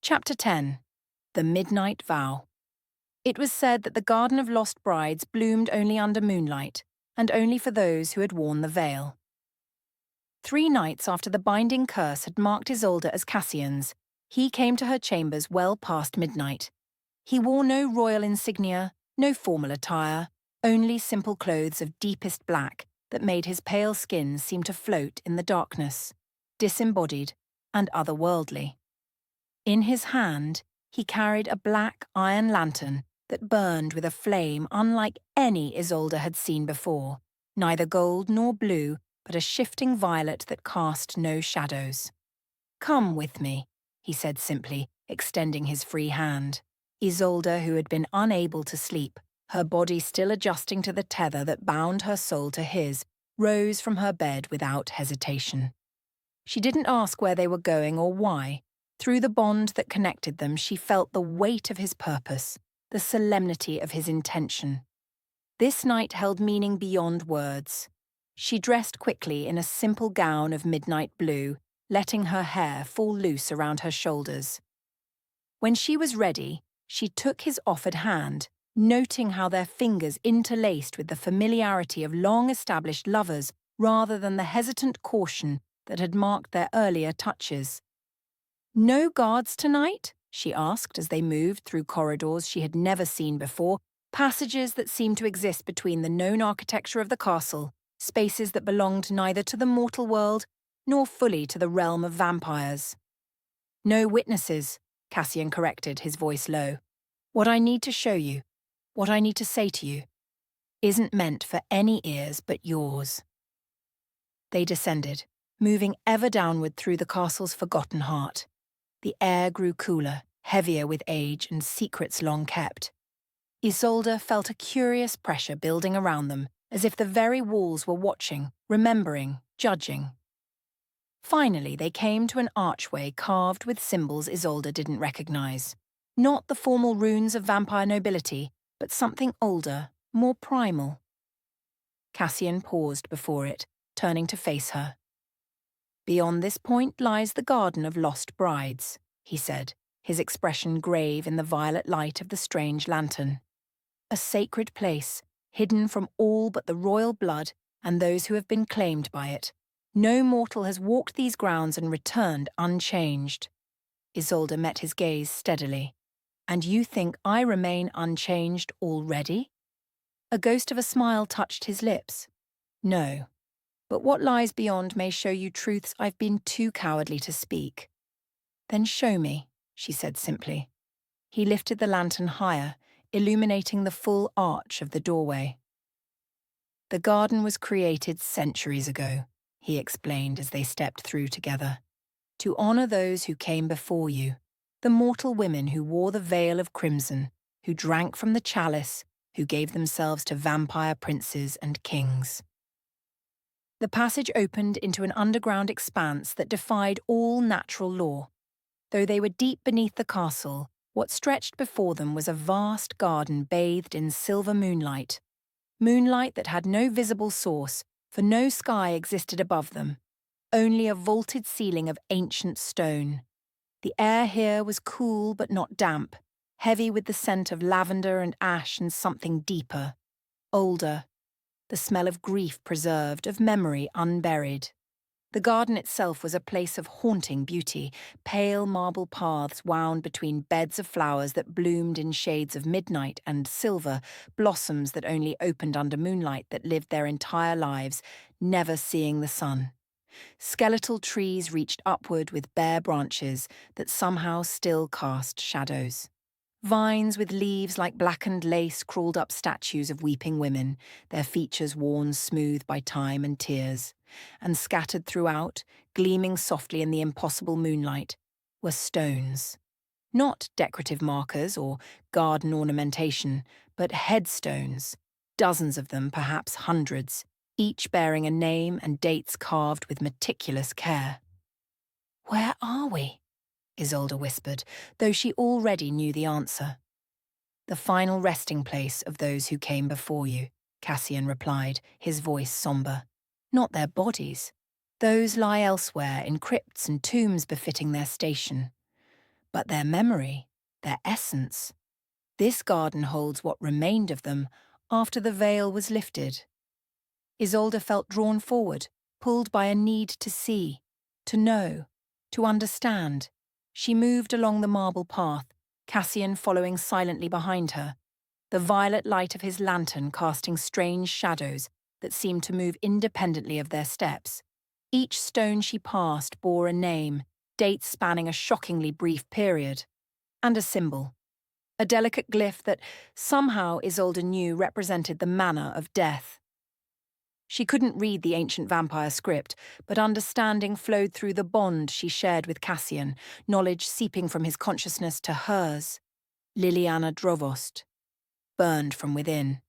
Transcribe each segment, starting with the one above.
Chapter 10. The Midnight Vow. It was said that the Garden of Lost Brides bloomed only under moonlight, and only for those who had worn the veil. 3 nights after the binding curse had marked Isolde as Cassian's, he came to her chambers well past midnight. He wore no royal insignia, no formal attire, only simple clothes of deepest black that made his pale skin seem to float in the darkness, disembodied and otherworldly. In his hand, he carried a black iron lantern that burned with a flame unlike any Isolde had seen before, neither gold nor blue, but a shifting violet that cast no shadows. "Come with me," he said simply, extending his free hand. Isolde, who had been unable to sleep, her body still adjusting to the tether that bound her soul to his, rose from her bed without hesitation. She didn't ask where they were going or why. Through the bond that connected them, she felt the weight of his purpose, the solemnity of his intention. This night held meaning beyond words. She dressed quickly in a simple gown of midnight blue, letting her hair fall loose around her shoulders. When she was ready, she took his offered hand, noting how their fingers interlaced with the familiarity of long-established lovers rather than the hesitant caution that had marked their earlier touches. "No guards tonight?" she asked as they moved through corridors she had never seen before, passages that seemed to exist between the known architecture of the castle, spaces that belonged neither to the mortal world nor fully to the realm of vampires. "No witnesses," Cassian corrected, his voice low. "What I need to show you, what I need to say to you, isn't meant for any ears but yours." They descended, moving ever downward through the castle's forgotten heart. The air grew cooler, heavier with age and secrets long kept. Isolde felt a curious pressure building around them, as if the very walls were watching, remembering, judging. Finally, they came to an archway carved with symbols Isolde didn't recognize. Not the formal runes of vampire nobility, but something older, more primal. Cassian paused before it, turning to face her. "Beyond this point lies the Garden of Lost Brides," he said, his expression grave in the violet light of the strange lantern. "A sacred place, hidden from all but the royal blood and those who have been claimed by it. No mortal has walked these grounds and returned unchanged." Isolde met his gaze steadily. "And you think I remain unchanged already?" A ghost of a smile touched his lips. "No. But what lies beyond may show you truths I've been too cowardly to speak." "Then show me," she said simply. He lifted the lantern higher, illuminating the full arch of the doorway. "The garden was created centuries ago," he explained as they stepped through together, "to honor those who came before you, the mortal women who wore the veil of crimson, who drank from the chalice, who gave themselves to vampire princes and kings." The passage opened into an underground expanse that defied all natural law. Though they were deep beneath the castle, what stretched before them was a vast garden bathed in silver moonlight. Moonlight that had no visible source, for no sky existed above them, only a vaulted ceiling of ancient stone. The air here was cool but not damp, heavy with the scent of lavender and ash and something deeper, older. The smell of grief preserved, of memory unburied. The garden itself was a place of haunting beauty. Pale marble paths wound between beds of flowers that bloomed in shades of midnight and silver, blossoms that only opened under moonlight that lived their entire lives, never seeing the sun. Skeletal trees reached upward with bare branches that somehow still cast shadows. Vines with leaves like blackened lace crawled up statues of weeping women, their features worn smooth by time and tears. And scattered throughout, gleaming softly in the impossible moonlight, were stones. Not decorative markers or garden ornamentation, but headstones, dozens of them, perhaps hundreds, each bearing a name and dates carved with meticulous care. "Where are we?" Isolde whispered, though she already knew the answer. "The final resting place of those who came before you," Cassian replied, his voice somber. "Not their bodies. Those lie elsewhere in crypts and tombs befitting their station. But their memory, their essence, this garden holds what remained of them after the veil was lifted. Isolde felt drawn forward, pulled by a need to see, to know, to understand. She moved along the marble path, Cassian following silently behind her, the violet light of his lantern casting strange shadows that seemed to move independently of their steps. Each stone she passed bore a name, dates spanning a shockingly brief period, and a symbol. A delicate glyph that somehow Isolde knew represented the manner of death. She couldn't read the ancient vampire script, but understanding flowed through the bond she shared with Cassian, knowledge seeping from his consciousness to hers. Liliana Drovost, burned from within.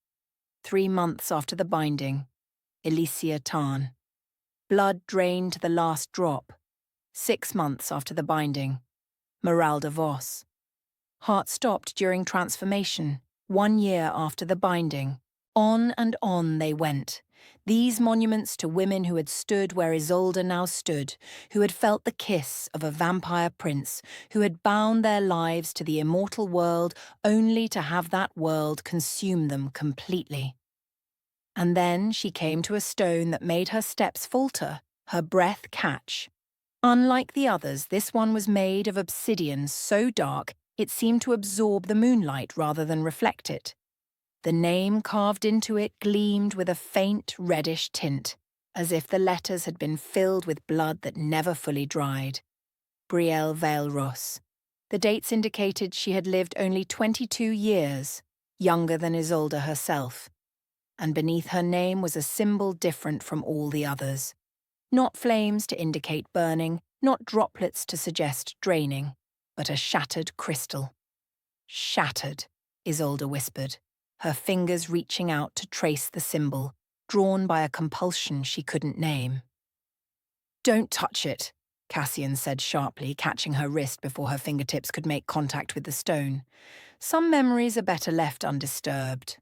3 months after the binding, Elysia Tarn. Blood drained to the last drop. 6 months after the binding, Meralda Voss. Heart stopped during transformation, 1 year after the binding. On and on they went. These monuments to women who had stood where Isolde now stood, who had felt the kiss of a vampire prince, who had bound their lives to the immortal world only to have that world consume them completely. And then she came to a stone that made her steps falter, her breath catch. Unlike the others, this one was made of obsidian so dark it seemed to absorb the moonlight rather than reflect it. The name carved into it gleamed with a faint reddish tint, as if the letters had been filled with blood that never fully dried. Brielle Vale-Ross. The dates indicated she had lived only 22 years, younger than Isolde herself. And beneath her name was a symbol different from all the others. Not flames to indicate burning, not droplets to suggest draining, but a shattered crystal. Shattered, Isolde whispered, her fingers reaching out to trace the symbol, drawn by a compulsion she couldn't name. "Don't touch it," Cassian said sharply, catching her wrist before her fingertips could make contact with the stone. "Some memories are better left undisturbed."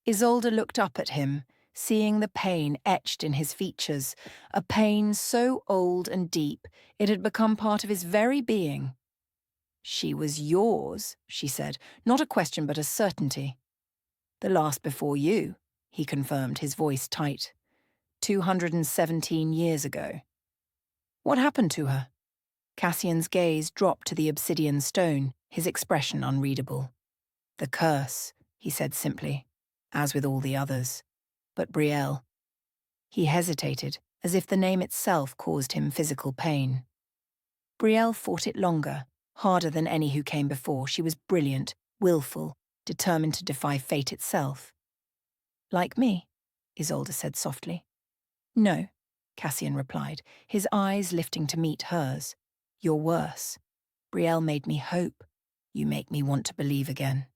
Isolde looked up at him, seeing the pain etched in his features, a pain so old and deep it had become part of his very being. "She was yours," she said, not a question but a certainty. "The last before you," he confirmed, his voice tight. 217 years ago. "What happened to her?" Cassian's gaze dropped to the obsidian stone, his expression unreadable. "The curse," he said simply, as with all the others. But Brielle. He hesitated, as if the name itself caused him physical pain. Brielle fought it longer, harder than any who came before. She was brilliant, willful, determined to defy fate itself. "Like me," Isolde said softly. "No," Cassian replied, his eyes lifting to meet hers. "You're worse. Brielle made me hope. You make me want to believe again."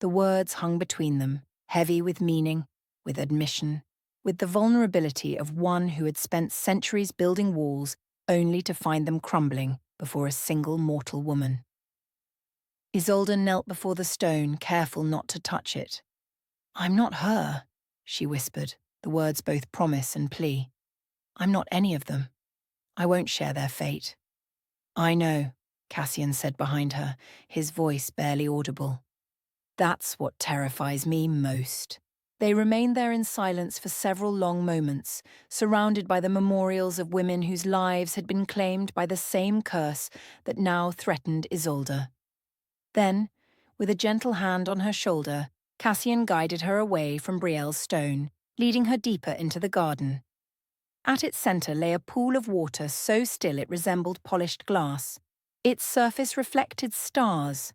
The words hung between them, heavy with meaning, with admission, with the vulnerability of one who had spent centuries building walls only to find them crumbling before a single mortal woman. Isolde knelt before the stone, careful not to touch it. "I'm not her," she whispered, the words both promise and plea. "I'm not any of them. I won't share their fate." "I know," Cassian said behind her, his voice barely audible. "That's what terrifies me most." They remained there in silence for several long moments, surrounded by the memorials of women whose lives had been claimed by the same curse that now threatened Isolde. Then, with a gentle hand on her shoulder, Cassian guided her away from Brielle's stone, leading her deeper into the garden. At its centre lay a pool of water so still it resembled polished glass. Its surface reflected stars.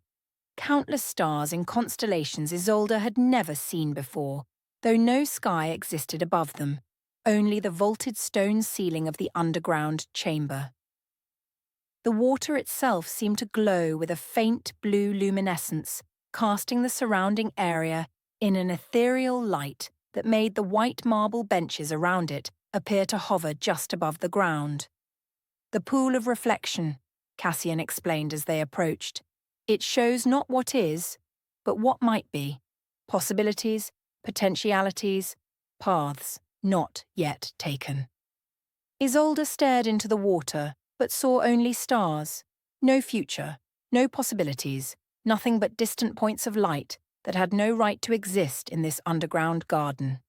Countless stars in constellations Isolde had never seen before, though no sky existed above them, only the vaulted stone ceiling of the underground chamber. The water itself seemed to glow with a faint blue luminescence, casting the surrounding area in an ethereal light that made the white marble benches around it appear to hover just above the ground. "The pool of reflection," Cassian explained as they approached. "It shows not what is, but what might be. Possibilities, potentialities, paths not yet taken." Isolde stared into the water, but saw only stars. No future, no possibilities, nothing but distant points of light that had no right to exist in this underground garden.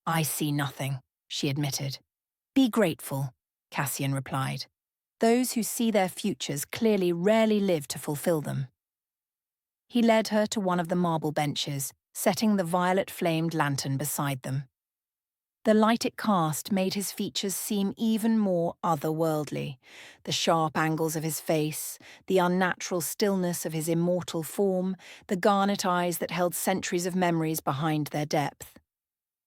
I see nothing, she admitted. Be grateful, Cassian replied. Those who see their futures clearly rarely live to fulfill them. He led her to one of the marble benches, setting the violet-flamed lantern beside them. The light it cast made his features seem even more otherworldly. The sharp angles of his face, the unnatural stillness of his immortal form, the garnet eyes that held centuries of memories behind their depth.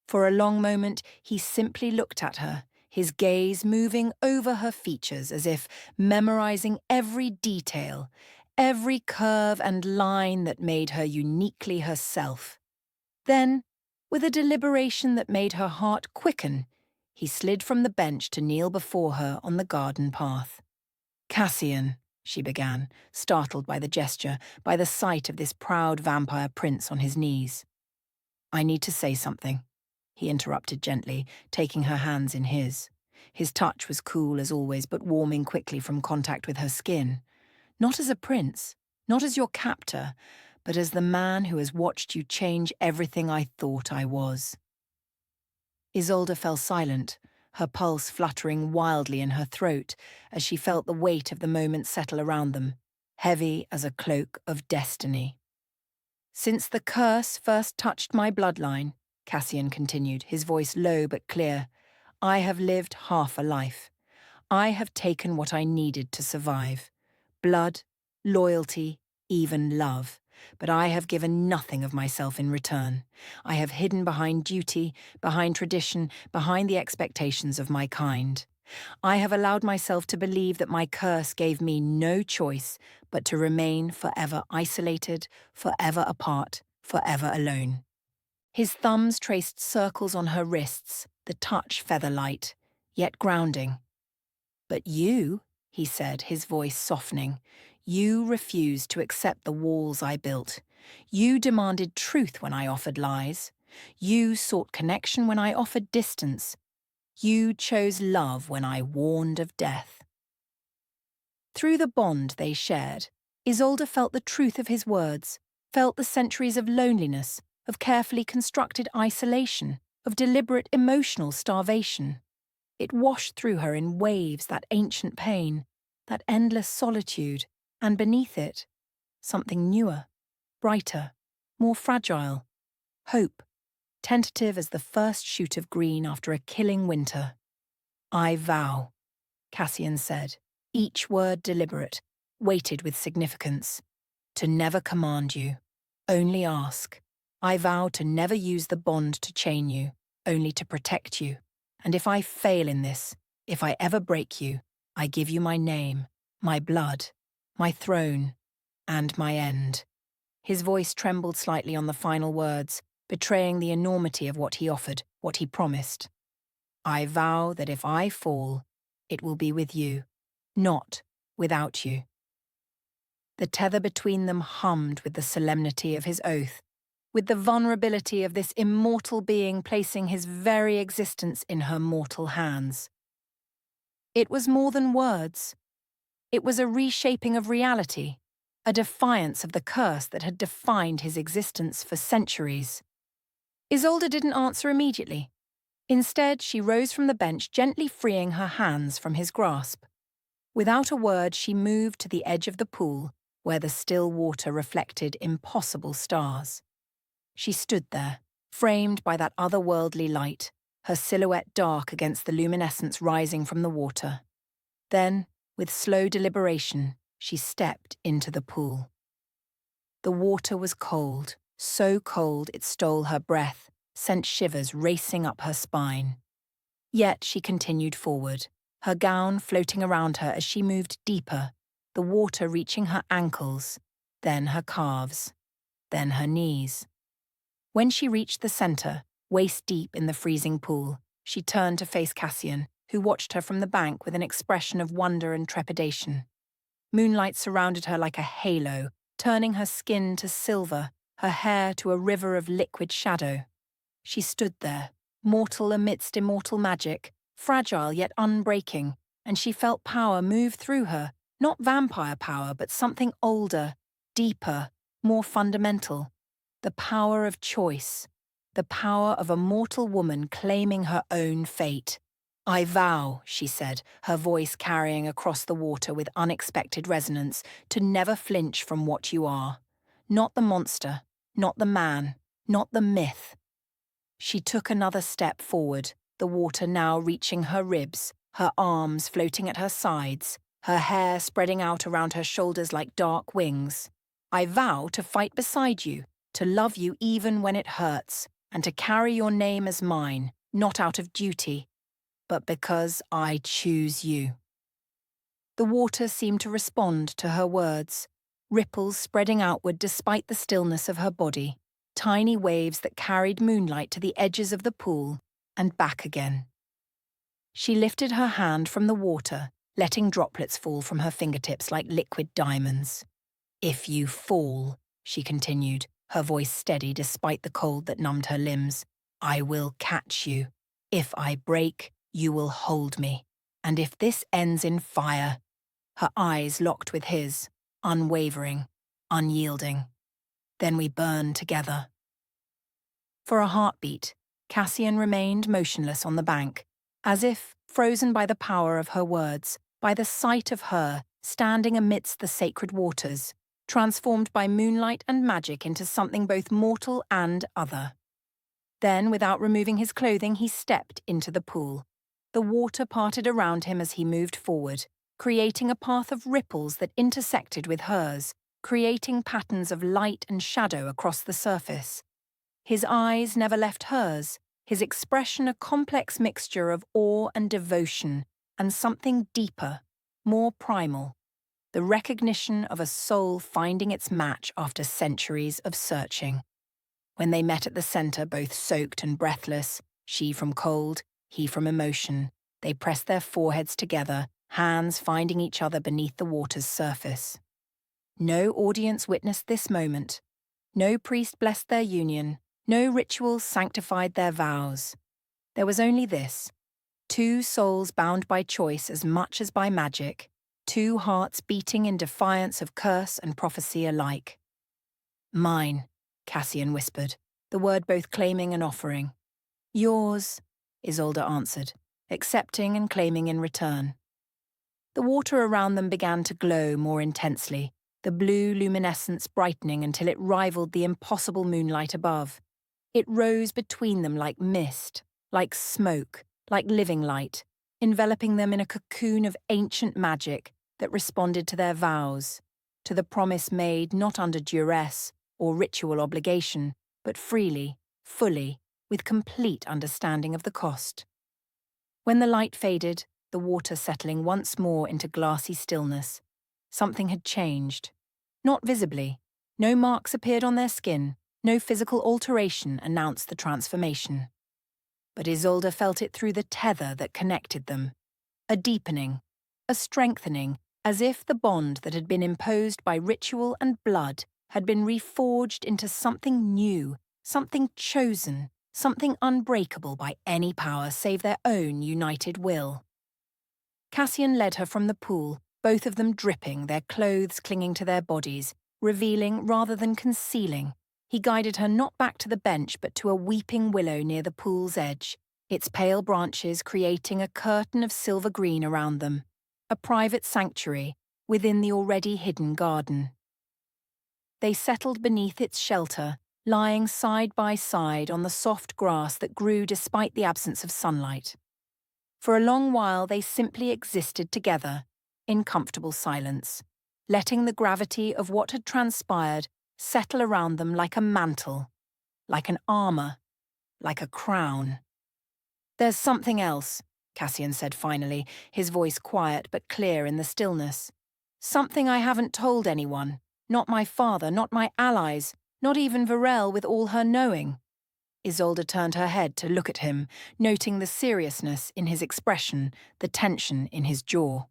For a long moment, he simply looked at her, his gaze moving over her features as if memorizing every detail, every curve and line that made her uniquely herself. Then, with a deliberation that made her heart quicken, he slid from the bench to kneel before her on the garden path. Cassian, she began, startled by the gesture, by the sight of this proud vampire prince on his knees. I need to say something, he interrupted gently, taking her hands in his. His touch was cool as always, but warming quickly from contact with her skin. Not as a prince, not as your captor, but as the man who has watched you change everything I thought I was. Isolde fell silent, her pulse fluttering wildly in her throat as she felt the weight of the moment settle around them, heavy as a cloak of destiny. Since the curse first touched my bloodline, Cassian continued, his voice low but clear, I have lived half a life. I have taken what I needed to survive. Blood, loyalty, even love. But I have given nothing of myself in return. I have hidden behind duty, behind tradition, behind the expectations of my kind. I have allowed myself to believe that my curse gave me no choice but to remain forever isolated, forever apart, forever alone. His thumbs traced circles on her wrists, the touch feather-light, yet grounding. But you, he said, his voice softening, you refused to accept the walls I built. You demanded truth when I offered lies. You sought connection when I offered distance. You chose love when I warned of death. Through the bond they shared, Isolde felt the truth of his words, felt the centuries of loneliness, of carefully constructed isolation, of deliberate emotional starvation. It washed through her in waves, that ancient pain, that endless solitude, and beneath it, something newer, brighter, more fragile, hope, tentative as the first shoot of green after a killing winter. I vow, Cassian said, each word deliberate, weighted with significance, to never command you, only ask. I vow to never use the bond to chain you, only to protect you. And if I fail in this, if I ever break you, I give you my name, my blood, my throne, and my end. His voice trembled slightly on the final words, betraying the enormity of what he offered, what he promised. I vow that if I fall, it will be with you, not without you. The tether between them hummed with the solemnity of his oath, with the vulnerability of this immortal being placing his very existence in her mortal hands. It was more than words. It was a reshaping of reality, a defiance of the curse that had defined his existence for centuries. Isolde didn't answer immediately. Instead, she rose from the bench, gently freeing her hands from his grasp. Without a word, she moved to the edge of the pool, where the still water reflected impossible stars. She stood there, framed by that otherworldly light, her silhouette dark against the luminescence rising from the water. Then, with slow deliberation, she stepped into the pool. The water was cold, so cold it stole her breath, sent shivers racing up her spine. Yet she continued forward, her gown floating around her as she moved deeper, the water reaching her ankles, then her calves, then her knees. When she reached the center, waist-deep in the freezing pool, she turned to face Cassian, who watched her from the bank with an expression of wonder and trepidation. Moonlight surrounded her like a halo, turning her skin to silver, her hair to a river of liquid shadow. She stood there, mortal amidst immortal magic, fragile yet unbreaking, and she felt power move through her, Not vampire power, but something older, deeper, more fundamental. The power of choice. The power of a mortal woman claiming her own fate. "I vow," she said, her voice carrying across the water with unexpected resonance, "to never flinch from what you are. Not the monster, not the man, not the myth." She took another step forward, the water now reaching her ribs, her arms floating at her sides, her hair spreading out around her shoulders like dark wings. "I vow to fight beside you, to love you even when it hurts, and to carry your name as mine, not out of duty, but because I choose you." The water seemed to respond to her words, ripples spreading outward despite the stillness of her body, tiny waves that carried moonlight to the edges of the pool and back again. She lifted her hand from the water, letting droplets fall from her fingertips like liquid diamonds. "If you fall," she continued, her voice steady despite the cold that numbed her limbs, "I will catch you. If I break, you will hold me. And if this ends in fire—" Her eyes locked with his, unwavering, unyielding. "Then we burn together." For a heartbeat, Cassian remained motionless on the bank, as if frozen by the power of her words, by the sight of her standing amidst the sacred waters, transformed by moonlight and magic into something both mortal and other. Then, without removing his clothing, he stepped into the pool. The water parted around him as he moved forward, creating a path of ripples that intersected with hers, creating patterns of light and shadow across the surface. His eyes never left hers, his expression a complex mixture of awe and devotion, and something deeper, more primal, the recognition of a soul finding its match after centuries of searching. When they met at the center, both soaked and breathless, she from cold, he from emotion, they pressed their foreheads together, hands finding each other beneath the water's surface. No audience witnessed this moment. No priest blessed their union. No rituals sanctified their vows. There was only this: two souls bound by choice as much as by magic, two hearts beating in defiance of curse and prophecy alike. "Mine," Cassian whispered, the word both claiming and offering. "Yours," Isolde answered, accepting and claiming in return. The water around them began to glow more intensely, the blue luminescence brightening until it rivaled the impossible moonlight above. It rose between them like mist, like smoke, like living light, enveloping them in a cocoon of ancient magic that responded to their vows, to the promise made not under duress or ritual obligation, but freely, fully, with complete understanding of the cost. When the light faded, the water settling once more into glassy stillness, something had changed. Not visibly. No marks appeared on their skin. No physical alteration announced the transformation. But Isolde felt it through the tether that connected them. A deepening, a strengthening, as if the bond that had been imposed by ritual and blood had been reforged into something new, something chosen, something unbreakable by any power save their own united will. Cassian led her from the pool, both of them dripping, their clothes clinging to their bodies, revealing rather than concealing. He guided her not back to the bench but to a weeping willow near the pool's edge, its pale branches creating a curtain of silver green around them, a private sanctuary within the already hidden garden. They settled beneath its shelter, lying side by side on the soft grass that grew despite the absence of sunlight. For a long while they simply existed together, in comfortable silence, letting the gravity of what had transpired settle around them like a mantle, like an armor, like a crown. "There's something else," Cassian said finally, his voice quiet but clear in the stillness. "Something I haven't told anyone, not my father, not my allies, not even Varel with all her knowing." Isolde turned her head to look at him, noting the seriousness in his expression, the tension in his jaw.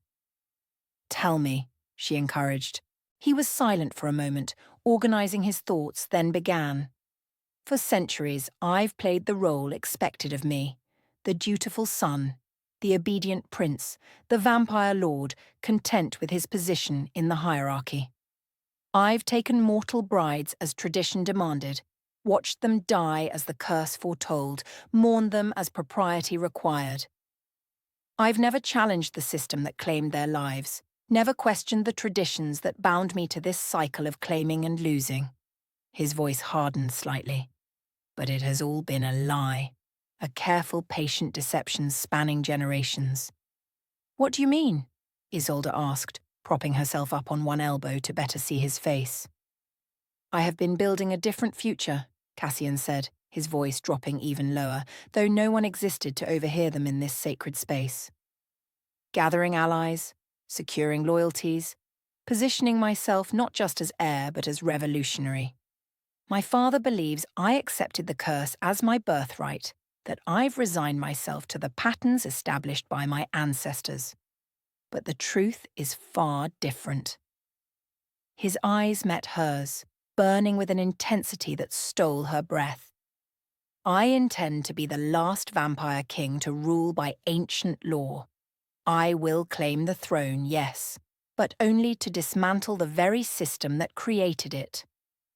"Tell me," she encouraged. He was silent for a moment, organizing his thoughts, then began. "For centuries, I've played the role expected of me, the dutiful son, the obedient prince, the vampire lord, content with his position in the hierarchy. I've taken mortal brides as tradition demanded, watched them die as the curse foretold, mourned them as propriety required. I've never challenged the system that claimed their lives, never questioned the traditions that bound me to this cycle of claiming and losing. His voice hardened slightly. But it has all been a lie, a careful, patient deception spanning generations. What do you mean? Isolde asked, propping herself up on one elbow to better see his face. I have been building a different future, Cassian said, his voice dropping even lower, though no one existed to overhear them in this sacred space. Gathering allies, securing loyalties, positioning myself not just as heir but as revolutionary. My father believes I accepted the curse as my birthright, that I've resigned myself to the patterns established by my ancestors. But the truth is far different. His eyes met hers, burning with an intensity that stole her breath. I intend to be the last vampire king to rule by ancient law. I will claim the throne, yes, but only to dismantle the very system that created it.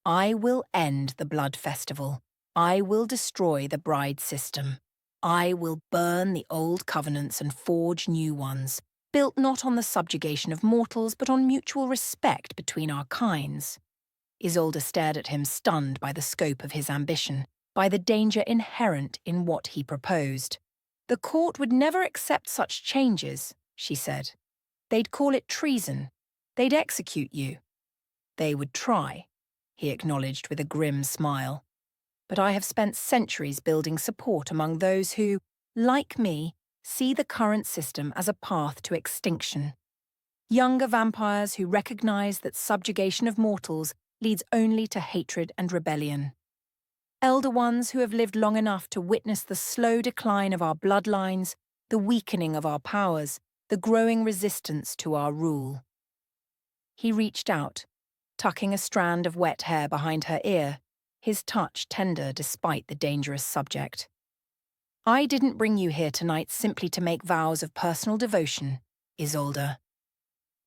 I will end the blood festival. I will destroy the bride system. I will burn the old covenants and forge new ones, built not on the subjugation of mortals but on mutual respect between our kinds. Isolde stared at him, stunned by the scope of his ambition, by the danger inherent in what he proposed. The court would never accept such changes, she said. They'd call it treason. They'd execute you. They would try, he acknowledged with a grim smile. But I have spent centuries building support among those who, like me, see the current system as a path to extinction. Younger vampires who recognize that subjugation of mortals leads only to hatred and rebellion. Elder ones who have lived long enough to witness the slow decline of our bloodlines, the weakening of our powers, the growing resistance to our rule. He reached out, tucking a strand of wet hair behind her ear, his touch tender despite the dangerous subject. I didn't bring you here tonight simply to make vows of personal devotion, Isolde.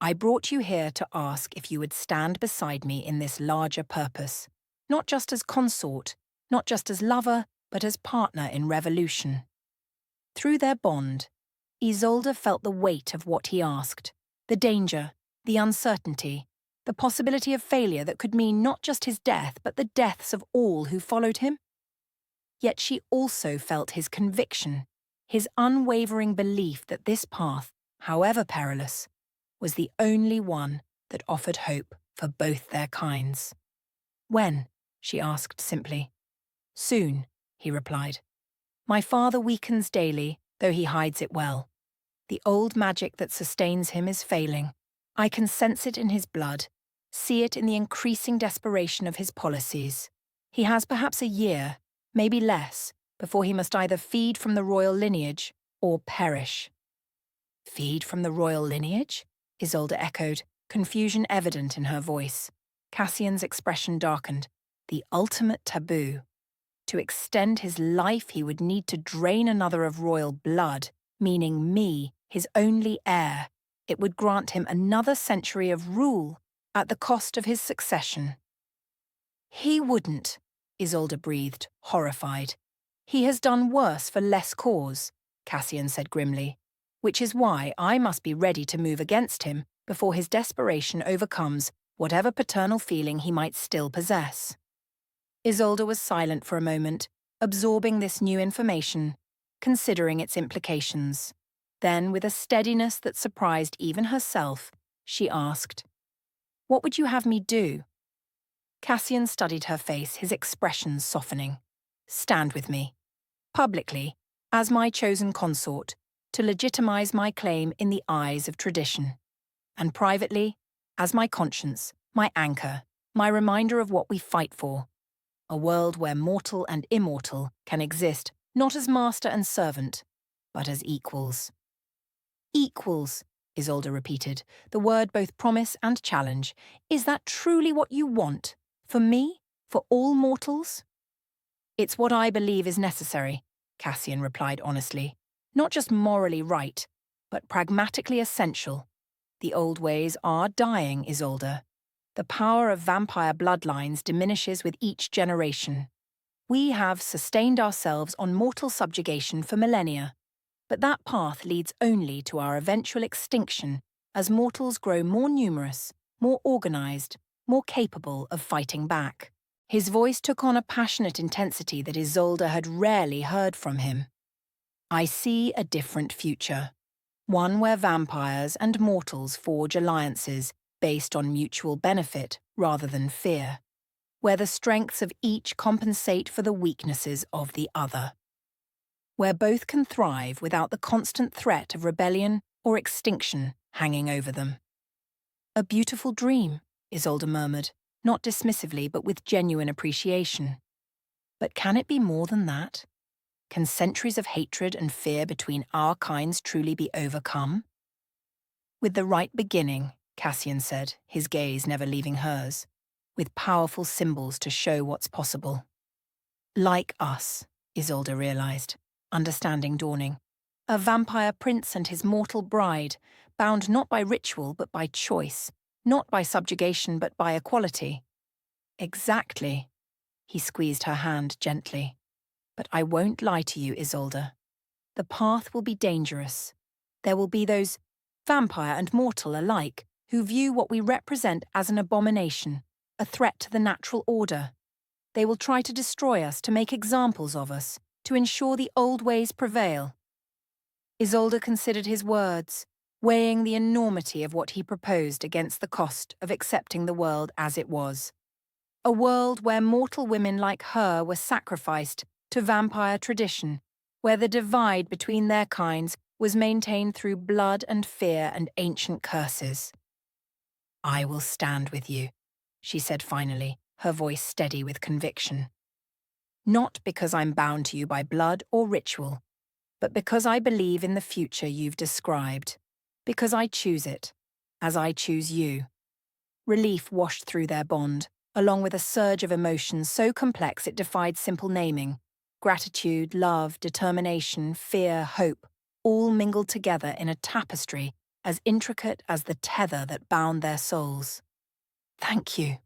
I brought you here to ask if you would stand beside me in this larger purpose, not just as consort, not just as lover, but as partner in revolution. Through their bond, Isolde felt the weight of what he asked, the danger, the uncertainty, the possibility of failure that could mean not just his death, but the deaths of all who followed him. Yet she also felt his conviction, his unwavering belief that this path, however perilous, was the only one that offered hope for both their kinds. When? She asked simply. Soon, he replied. My father weakens daily, though he hides it well. The old magic that sustains him is failing. I can sense it in his blood, see it in the increasing desperation of his policies. He has perhaps a year, maybe less, before he must either feed from the royal lineage or perish. Feed from the royal lineage? Isolde echoed, confusion evident in her voice. Cassian's expression darkened. The ultimate taboo. To extend his life, he would need to drain another of royal blood, meaning me, his only heir. It would grant him another century of rule at the cost of his succession. He wouldn't, Isolde breathed, horrified. He has done worse for less cause, Cassian said grimly, which is why I must be ready to move against him before his desperation overcomes whatever paternal feeling he might still possess. Isolde was silent for a moment, absorbing this new information, considering its implications. Then, with a steadiness that surprised even herself, she asked, What would you have me do? Cassian studied her face, his expression softening. Stand with me. Publicly, as my chosen consort, to legitimize my claim in the eyes of tradition. And privately, as my conscience, my anchor, my reminder of what we fight for. A world where mortal and immortal can exist not as master and servant, but as equals. Equals, Isolde repeated, the word both promise and challenge. Is that truly what you want? For me? For all mortals? It's what I believe is necessary, Cassian replied honestly. Not just morally right, but pragmatically essential. The old ways are dying, Isolde. The power of vampire bloodlines diminishes with each generation. We have sustained ourselves on mortal subjugation for millennia, but that path leads only to our eventual extinction as mortals grow more numerous, more organized, more capable of fighting back. His voice took on a passionate intensity that Isolde had rarely heard from him. I see a different future, one where vampires and mortals forge alliances based on mutual benefit rather than fear, where the strengths of each compensate for the weaknesses of the other, where both can thrive without the constant threat of rebellion or extinction hanging over them. A beautiful dream, Isolde murmured, not dismissively but with genuine appreciation. But can it be more than that? Can centuries of hatred and fear between our kinds truly be overcome? With the right beginning, Cassian said, his gaze never leaving hers, with powerful symbols to show what's possible. Like us, Isolde realized, understanding dawning. A vampire prince and his mortal bride, bound not by ritual but by choice, not by subjugation but by equality. Exactly. He squeezed her hand gently. But I won't lie to you, Isolde. The path will be dangerous. There will be those, vampire and mortal alike, who view what we represent as an abomination, a threat to the natural order. They will try to destroy us, to make examples of us, to ensure the old ways prevail. Isolde considered his words, weighing the enormity of what he proposed against the cost of accepting the world as it was. A world where mortal women like her were sacrificed to vampire tradition, where the divide between their kinds was maintained through blood and fear and ancient curses. I will stand with you, she said finally, her voice steady with conviction. Not because I'm bound to you by blood or ritual, but because I believe in the future you've described, because I choose it, as I choose you. Relief washed through their bond, along with a surge of emotions so complex it defied simple naming. Gratitude, love, determination, fear, hope, all mingled together in a tapestry as intricate as the tether that bound their souls. Thank you,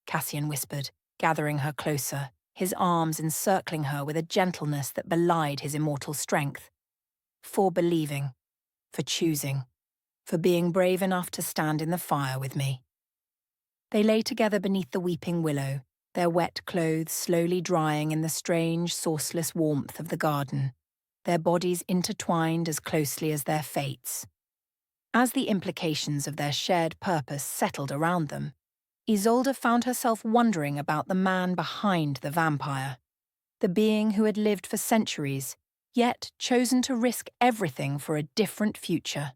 Cassian whispered, gathering her closer, his arms encircling her with a gentleness that belied his immortal strength. For believing, for choosing, for being brave enough to stand in the fire with me. They lay together beneath the weeping willow, their wet clothes slowly drying in the strange, sourceless warmth of the garden, their bodies intertwined as closely as their fates. As the implications of their shared purpose settled around them, Isolde found herself wondering about the man behind the vampire, the being who had lived for centuries, yet chosen to risk everything for a different future.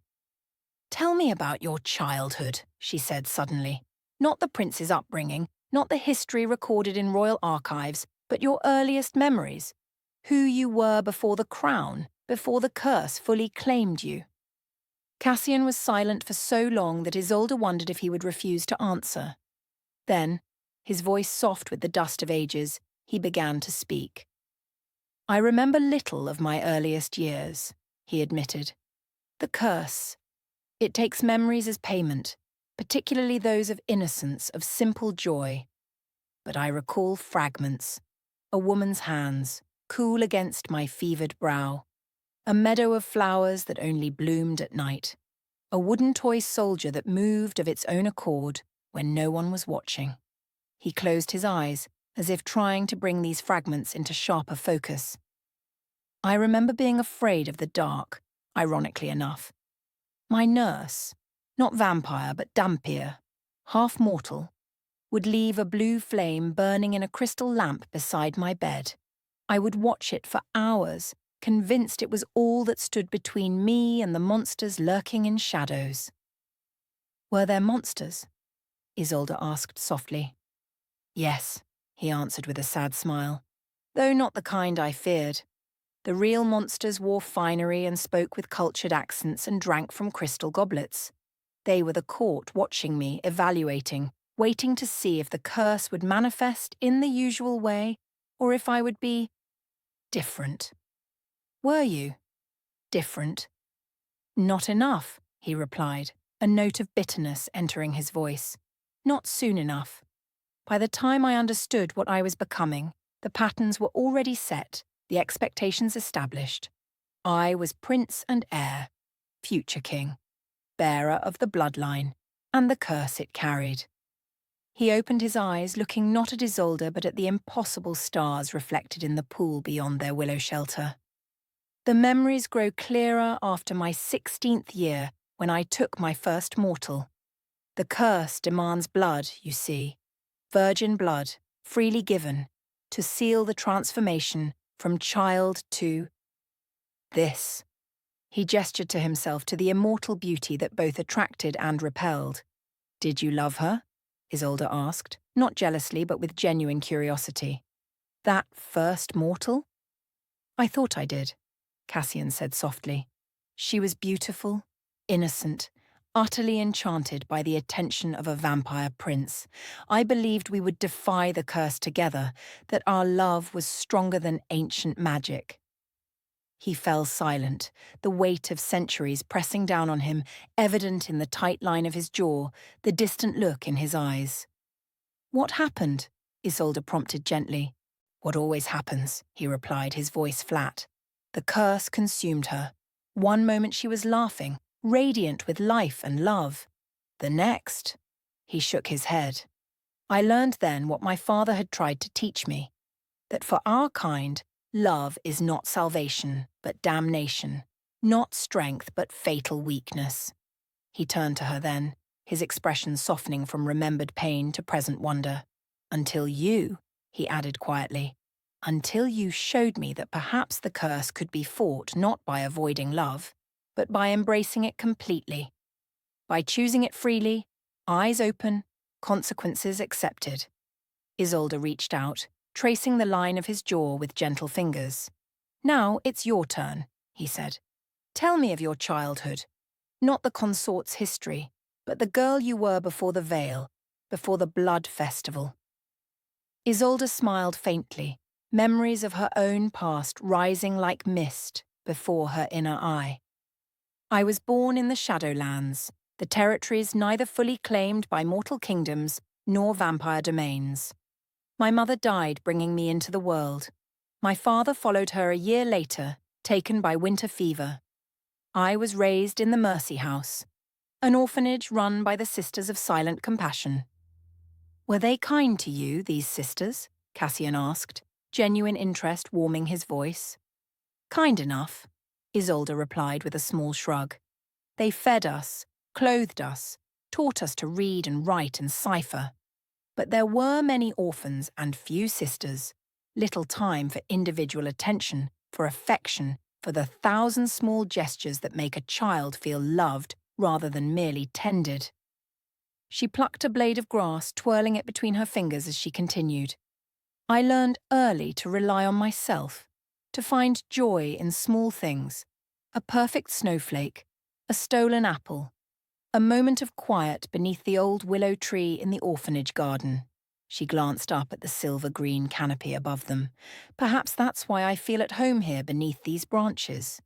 Tell me about your childhood, she said suddenly. Not the prince's upbringing, not the history recorded in royal archives, but your earliest memories. Who you were before the crown, before the curse fully claimed you. Cassian was silent for so long that Isolde wondered if he would refuse to answer. Then, his voice soft with the dust of ages, he began to speak. I remember little of my earliest years, he admitted. The curse. It takes memories as payment, particularly those of innocence, of simple joy. But I recall fragments. A woman's hands, cool against my fevered brow. A meadow of flowers that only bloomed at night. A wooden toy soldier that moved of its own accord when no one was watching. He closed his eyes, as if trying to bring these fragments into sharper focus. I remember being afraid of the dark, ironically enough. My nurse, not vampire but dhampir, half mortal, would leave a blue flame burning in a crystal lamp beside my bed. I would watch it for hours, convinced it was all that stood between me and the monsters lurking in shadows. Were there monsters? Isolde asked softly. Yes, he answered with a sad smile, though not the kind I feared. The real monsters wore finery and spoke with cultured accents and drank from crystal goblets. They were the court watching me, evaluating, waiting to see if the curse would manifest in the usual way or if I would be different. Were you? different. Not enough, he replied, a note of bitterness entering his voice. Not soon enough. By the time I understood what I was becoming, the patterns were already set, the expectations established. I was prince and heir, future king, bearer of the bloodline, and the curse it carried. He opened his eyes, looking not at Isolde but at the impossible stars reflected in the pool beyond their willow shelter. The memories grow clearer after my 16th year, when I took my first mortal. The curse demands blood, you see, virgin blood, freely given, to seal the transformation from child to this. He gestured to himself to the immortal beauty that both attracted and repelled. Did you love her? Isolde asked, not jealously but with genuine curiosity. That first mortal? I thought I did, Cassian said softly. She was beautiful, innocent, utterly enchanted by the attention of a vampire prince. I believed we would defy the curse together, that our love was stronger than ancient magic. He fell silent, the weight of centuries pressing down on him, evident in the tight line of his jaw, the distant look in his eyes. What happened? Isolde prompted gently. What always happens, he replied, his voice flat. The curse consumed her. One moment she was laughing, radiant with life and love. The next, he shook his head. I learned then what my father had tried to teach me, that for our kind, love is not salvation, but damnation, not strength, but fatal weakness. He turned to her then, his expression softening from remembered pain to present wonder. Until you, he added quietly, until you showed me that perhaps the curse could be fought not by avoiding love, but by embracing it completely. By choosing it freely, eyes open, consequences accepted. Isolde reached out, tracing the line of his jaw with gentle fingers. Now it's your turn, he said. Tell me of your childhood. Not the consort's history, but the girl you were before the veil, before the blood festival. Isolde smiled faintly, memories of her own past rising like mist before her inner eye. I was born in the Shadowlands, the territories neither fully claimed by mortal kingdoms nor vampire domains. My mother died bringing me into the world. My father followed her a year later, taken by winter fever. I was raised in the Mercy House, an orphanage run by the Sisters of Silent Compassion. Were they kind to you, these sisters? Cassian asked, genuine interest warming his voice. Kind enough, Isolde replied with a small shrug. They fed us, clothed us, taught us to read and write and cipher. But there were many orphans and few sisters, little time for individual attention, for affection, for the 1,000 small gestures that make a child feel loved rather than merely tended. She plucked a blade of grass, twirling it between her fingers as she continued. I learned early to rely on myself, to find joy in small things, a perfect snowflake, a stolen apple, a moment of quiet beneath the old willow tree in the orphanage garden. She glanced up at the silver-green canopy above them. Perhaps that's why I feel at home here beneath these branches.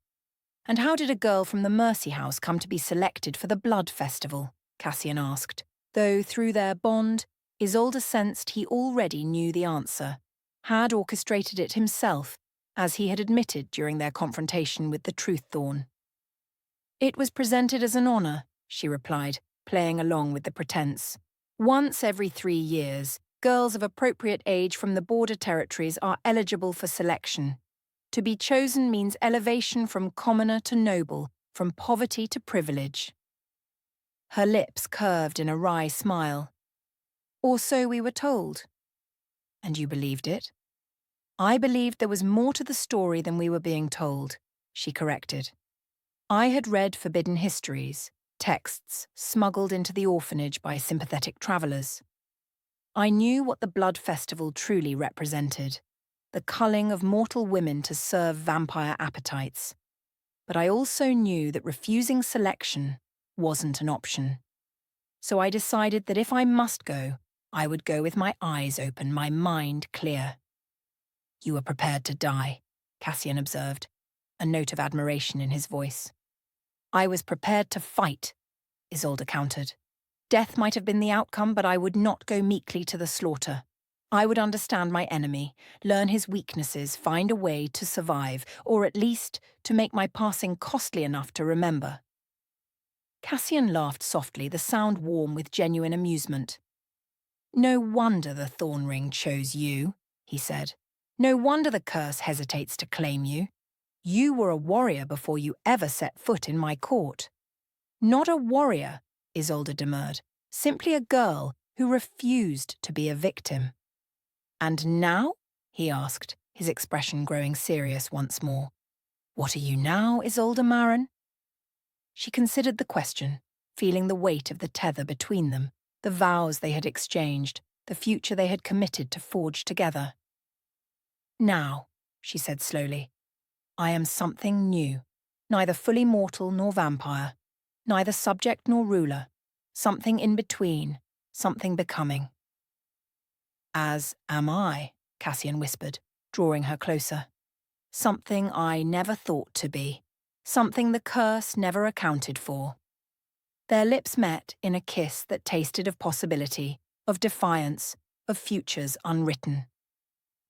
And how did a girl from the Mercy House come to be selected for the Blood Festival? Cassian asked, though through their bond, Isolde sensed he already knew the answer, had orchestrated it himself, as he had admitted during their confrontation with the Truth-Thorn. It was presented as an honor, she replied, playing along with the pretense. Once every 3 years, girls of appropriate age from the border territories are eligible for selection. To be chosen means elevation from commoner to noble, from poverty to privilege. Her lips curved in a wry smile. Or so we were told. And you believed it? I believed there was more to the story than we were being told, she corrected. I had read forbidden histories, texts smuggled into the orphanage by sympathetic travellers. I knew what the Blood Festival truly represented, the culling of mortal women to serve vampire appetites. But I also knew that refusing selection wasn't an option. So I decided that if I must go, I would go with my eyes open, my mind clear. You were prepared to die, Cassian observed, a note of admiration in his voice. I was prepared to fight, Isolde countered. Death might have been the outcome, but I would not go meekly to the slaughter. I would understand my enemy, learn his weaknesses, find a way to survive, or at least to make my passing costly enough to remember. Cassian laughed softly, the sound warm with genuine amusement. No wonder the thorn ring chose you, he said. No wonder the curse hesitates to claim you. You were a warrior before you ever set foot in my court. Not a warrior, Isolde demurred, simply a girl who refused to be a victim. And now? He asked, his expression growing serious once more. What are you now, Isolde Marin? She considered the question, feeling the weight of the tether between them, the vows they had exchanged, the future they had committed to forge together. Now, she said slowly, I am something new, neither fully mortal nor vampire, neither subject nor ruler, something in between, something becoming. As am I, Cassian whispered, drawing her closer. Something I never thought to be, something the curse never accounted for. Their lips met in a kiss that tasted of possibility, of defiance, of futures unwritten.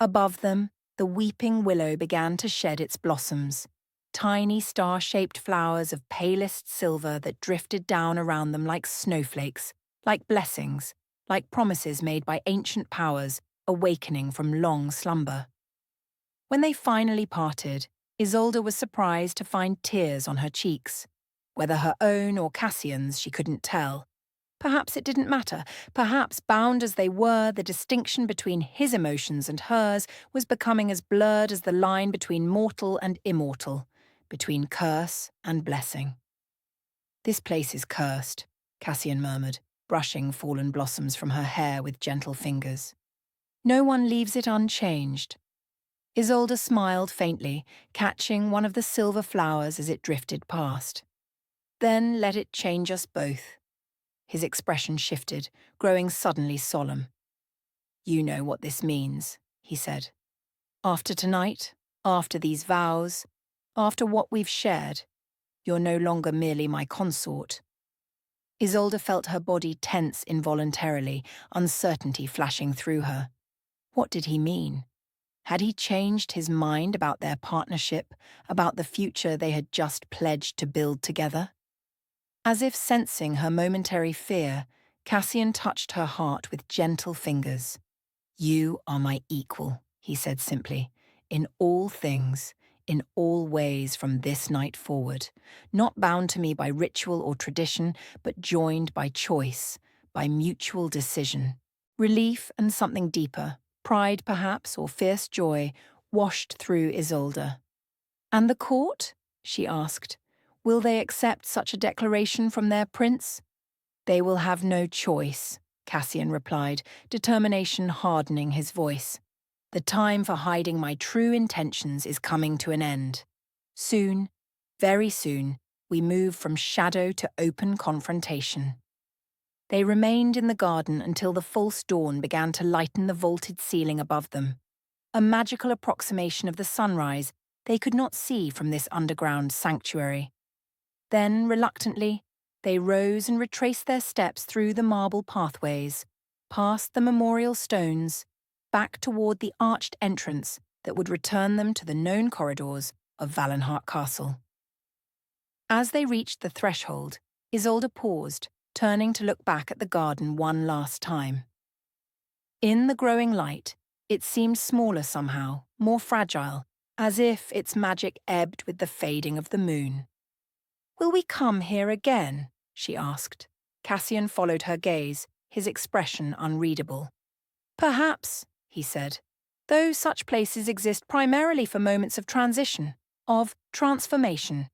Above them, the weeping willow began to shed its blossoms, tiny star-shaped flowers of palest silver that drifted down around them like snowflakes, like blessings, like promises made by ancient powers awakening from long slumber. When they finally parted, Isolde was surprised to find tears on her cheeks. Whether her own or Cassian's, she couldn't tell. Perhaps it didn't matter. Perhaps, bound as they were, the distinction between his emotions and hers was becoming as blurred as the line between mortal and immortal, between curse and blessing. This place is cursed, Cassian murmured, brushing fallen blossoms from her hair with gentle fingers. No one leaves it unchanged. Isolde smiled faintly, catching one of the silver flowers as it drifted past. Then let it change us both. His expression shifted, growing suddenly solemn. You know what this means, he said. After tonight, after these vows, after what we've shared, you're no longer merely my consort. Isolde felt her body tense involuntarily, uncertainty flashing through her. What did he mean? Had he changed his mind about their partnership, about the future they had just pledged to build together? As if sensing her momentary fear, Cassian touched her heart with gentle fingers. You are my equal, he said simply, in all things, in all ways from this night forward, not bound to me by ritual or tradition, but joined by choice, by mutual decision. Relief and something deeper, pride perhaps, or fierce joy, washed through Isolde. And the court? She asked. Will they accept such a declaration from their prince? They will have no choice, Cassian replied, determination hardening his voice. The time for hiding my true intentions is coming to an end. Soon, very soon, we move from shadow to open confrontation. They remained in the garden until the false dawn began to lighten the vaulted ceiling above them. A magical approximation of the sunrise they could not see from this underground sanctuary. Then, reluctantly, they rose and retraced their steps through the marble pathways, past the memorial stones, back toward the arched entrance that would return them to the known corridors of Valenhart Castle. As they reached the threshold, Isolde paused, turning to look back at the garden one last time. In the growing light, it seemed smaller somehow, more fragile, as if its magic ebbed with the fading of the moon. Will we come here again? She asked. Cassian followed her gaze, his expression unreadable. Perhaps, he said, though such places exist primarily for moments of transition, of transformation.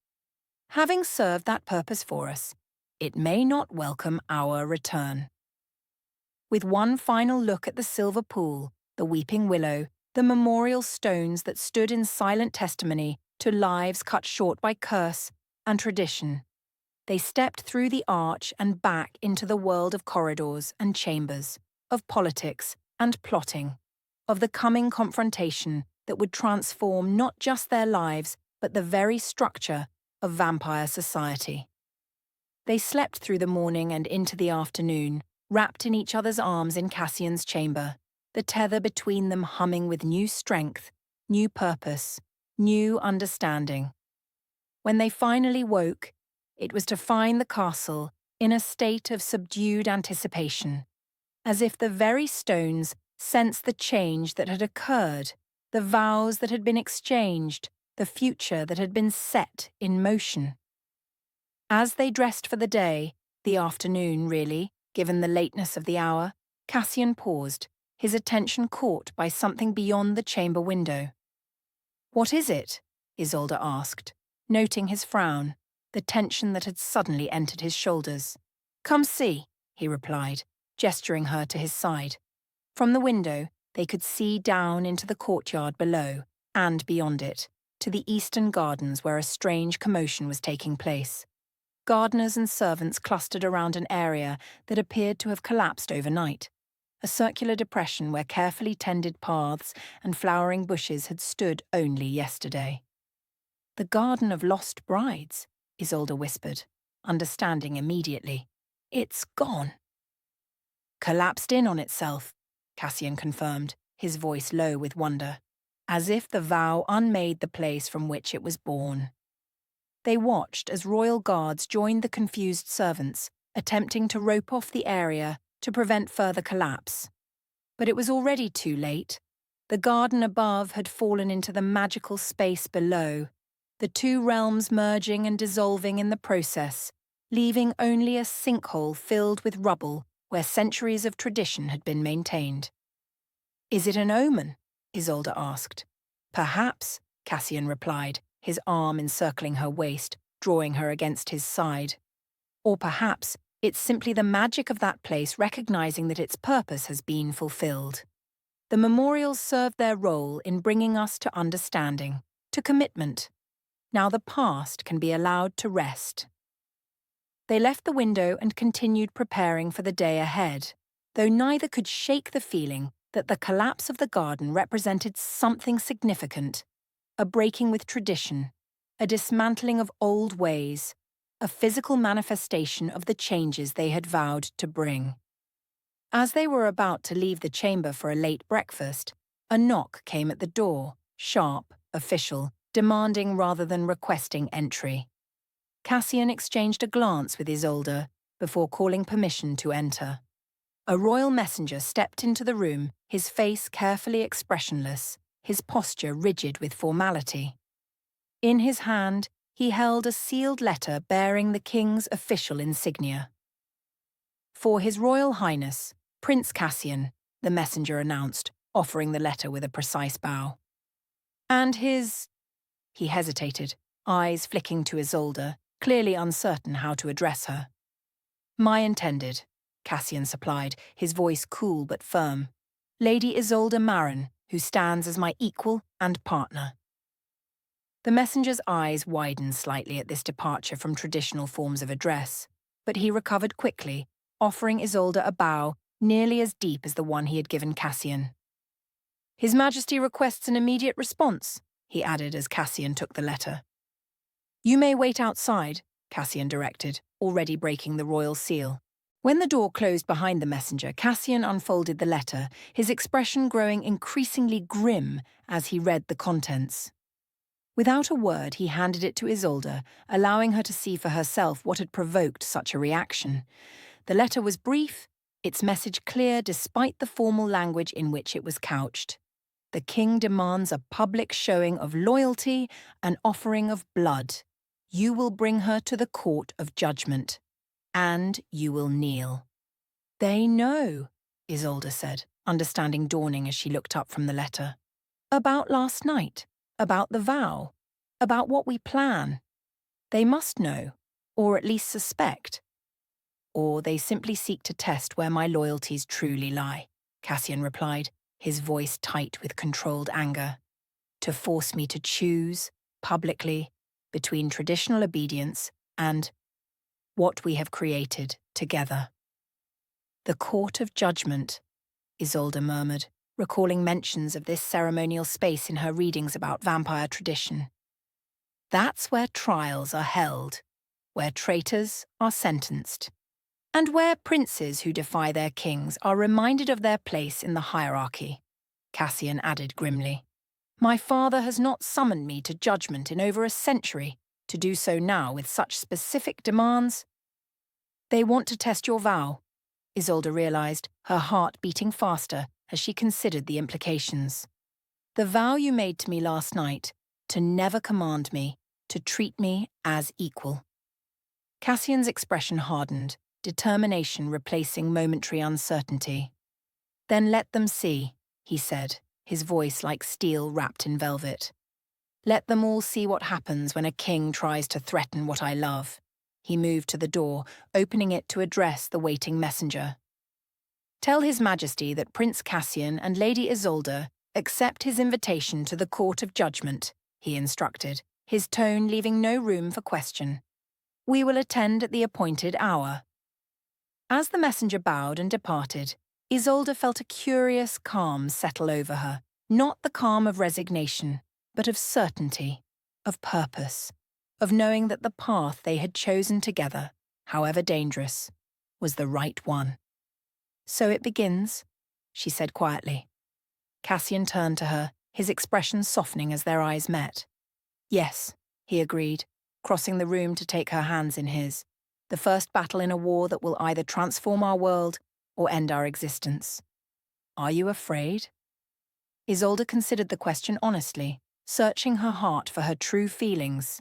Having served that purpose for us, it may not welcome our return. With one final look at the silver pool, the weeping willow, the memorial stones that stood in silent testimony to lives cut short by curse and tradition, they stepped through the arch and back into the world of corridors and chambers, of politics and plotting, of the coming confrontation that would transform not just their lives, but the very structure of vampire society. They slept through the morning and into the afternoon, wrapped in each other's arms in Cassian's chamber, the tether between them humming with new strength, new purpose, new understanding. When they finally woke, it was to find the castle in a state of subdued anticipation, as if the very stones sensed the change that had occurred, the vows that had been exchanged, the future that had been set in motion. As they dressed for the day, the afternoon really, given the lateness of the hour, Cassian paused, his attention caught by something beyond the chamber window. "What is it?" Isolde asked, noting his frown, the tension that had suddenly entered his shoulders. "Come see," he replied, gesturing her to his side. From the window, they could see down into the courtyard below, and beyond it, to the eastern gardens where a strange commotion was taking place. Gardeners and servants clustered around an area that appeared to have collapsed overnight, a circular depression where carefully tended paths and flowering bushes had stood only yesterday. "The Garden of Lost Brides," Isolde whispered, understanding immediately. "It's gone." "Collapsed in on itself," Cassian confirmed, his voice low with wonder, as if the vow unmade the place from which it was born. They watched as royal guards joined the confused servants, attempting to rope off the area to prevent further collapse. But it was already too late. The garden above had fallen into the magical space below, the two realms merging and dissolving in the process, leaving only a sinkhole filled with rubble where centuries of tradition had been maintained. "Is it an omen?" Isolde asked. "Perhaps," Cassian replied, his arm encircling her waist, drawing her against his side. "Or perhaps it's simply the magic of that place recognizing that its purpose has been fulfilled. The memorials serve their role in bringing us to understanding, to commitment. Now the past can be allowed to rest." They left the window and continued preparing for the day ahead, though neither could shake the feeling that the collapse of the garden represented something significant, a breaking with tradition, a dismantling of old ways, a physical manifestation of the changes they had vowed to bring. As they were about to leave the chamber for a late breakfast, a knock came at the door, sharp, official, demanding rather than requesting entry. Cassian exchanged a glance with Isolde before calling permission to enter. A royal messenger stepped into the room, his face carefully expressionless, his posture rigid with formality. In his hand, he held a sealed letter bearing the king's official insignia. "For His Royal Highness, Prince Cassian," the messenger announced, offering the letter with a precise bow. "And his—" He hesitated, eyes flicking to Isolde, clearly uncertain how to address her. "My intended," Cassian supplied, his voice cool but firm. "Lady Isolde Marin, who stands as my equal and partner." The messenger's eyes widened slightly at this departure from traditional forms of address, but he recovered quickly, offering Isolde a bow nearly as deep as the one he had given Cassian. "His Majesty requests an immediate response," he added as Cassian took the letter. "You may wait outside," Cassian directed, already breaking the royal seal. When the door closed behind the messenger, Cassian unfolded the letter, his expression growing increasingly grim as he read the contents. Without a word, he handed it to Isolde, allowing her to see for herself what had provoked such a reaction. The letter was brief, its message clear despite the formal language in which it was couched. The king demands a public showing of loyalty, an offering of blood. You will bring her to the court of judgment, and you will kneel. "They know," Isolde said, understanding dawning as she looked up from the letter. "About last night, about the vow, about what we plan. They must know, or at least suspect. Or they simply seek to test where my loyalties truly lie," Cassian replied, his voice tight with controlled anger. "To force me to choose, publicly, between traditional obedience and what we have created together." "The court of judgment," Isolde murmured, recalling mentions of this ceremonial space in her readings about vampire tradition. That's where trials are held, where traitors are sentenced, and where princes who defy their kings are reminded of their place in the hierarchy, Cassian added grimly. My father has not summoned me to judgment in over a century. To do so now with such specific demands? They want to test your vow, Isolde realized, her heart beating faster as she considered the implications. The vow you made to me last night, to never command me, to treat me as equal. Cassian's expression hardened, determination replacing momentary uncertainty. Then let them see, he said, his voice like steel wrapped in velvet. Let them all see what happens when a king tries to threaten what I love. He moved to the door, opening it to address the waiting messenger. Tell His Majesty that Prince Cassian and Lady Isolde accept his invitation to the Court of Judgment, he instructed, his tone leaving no room for question. We will attend at the appointed hour. As the messenger bowed and departed, Isolde felt a curious calm settle over her, not the calm of resignation, but of certainty, of purpose, of knowing that the path they had chosen together, however dangerous, was the right one. So it begins, she said quietly. Cassian turned to her, his expression softening as their eyes met. Yes, he agreed, crossing the room to take her hands in his. The first battle in a war that will either transform our world or end our existence. Are you afraid? Isolde considered the question honestly, searching her heart for her true feelings.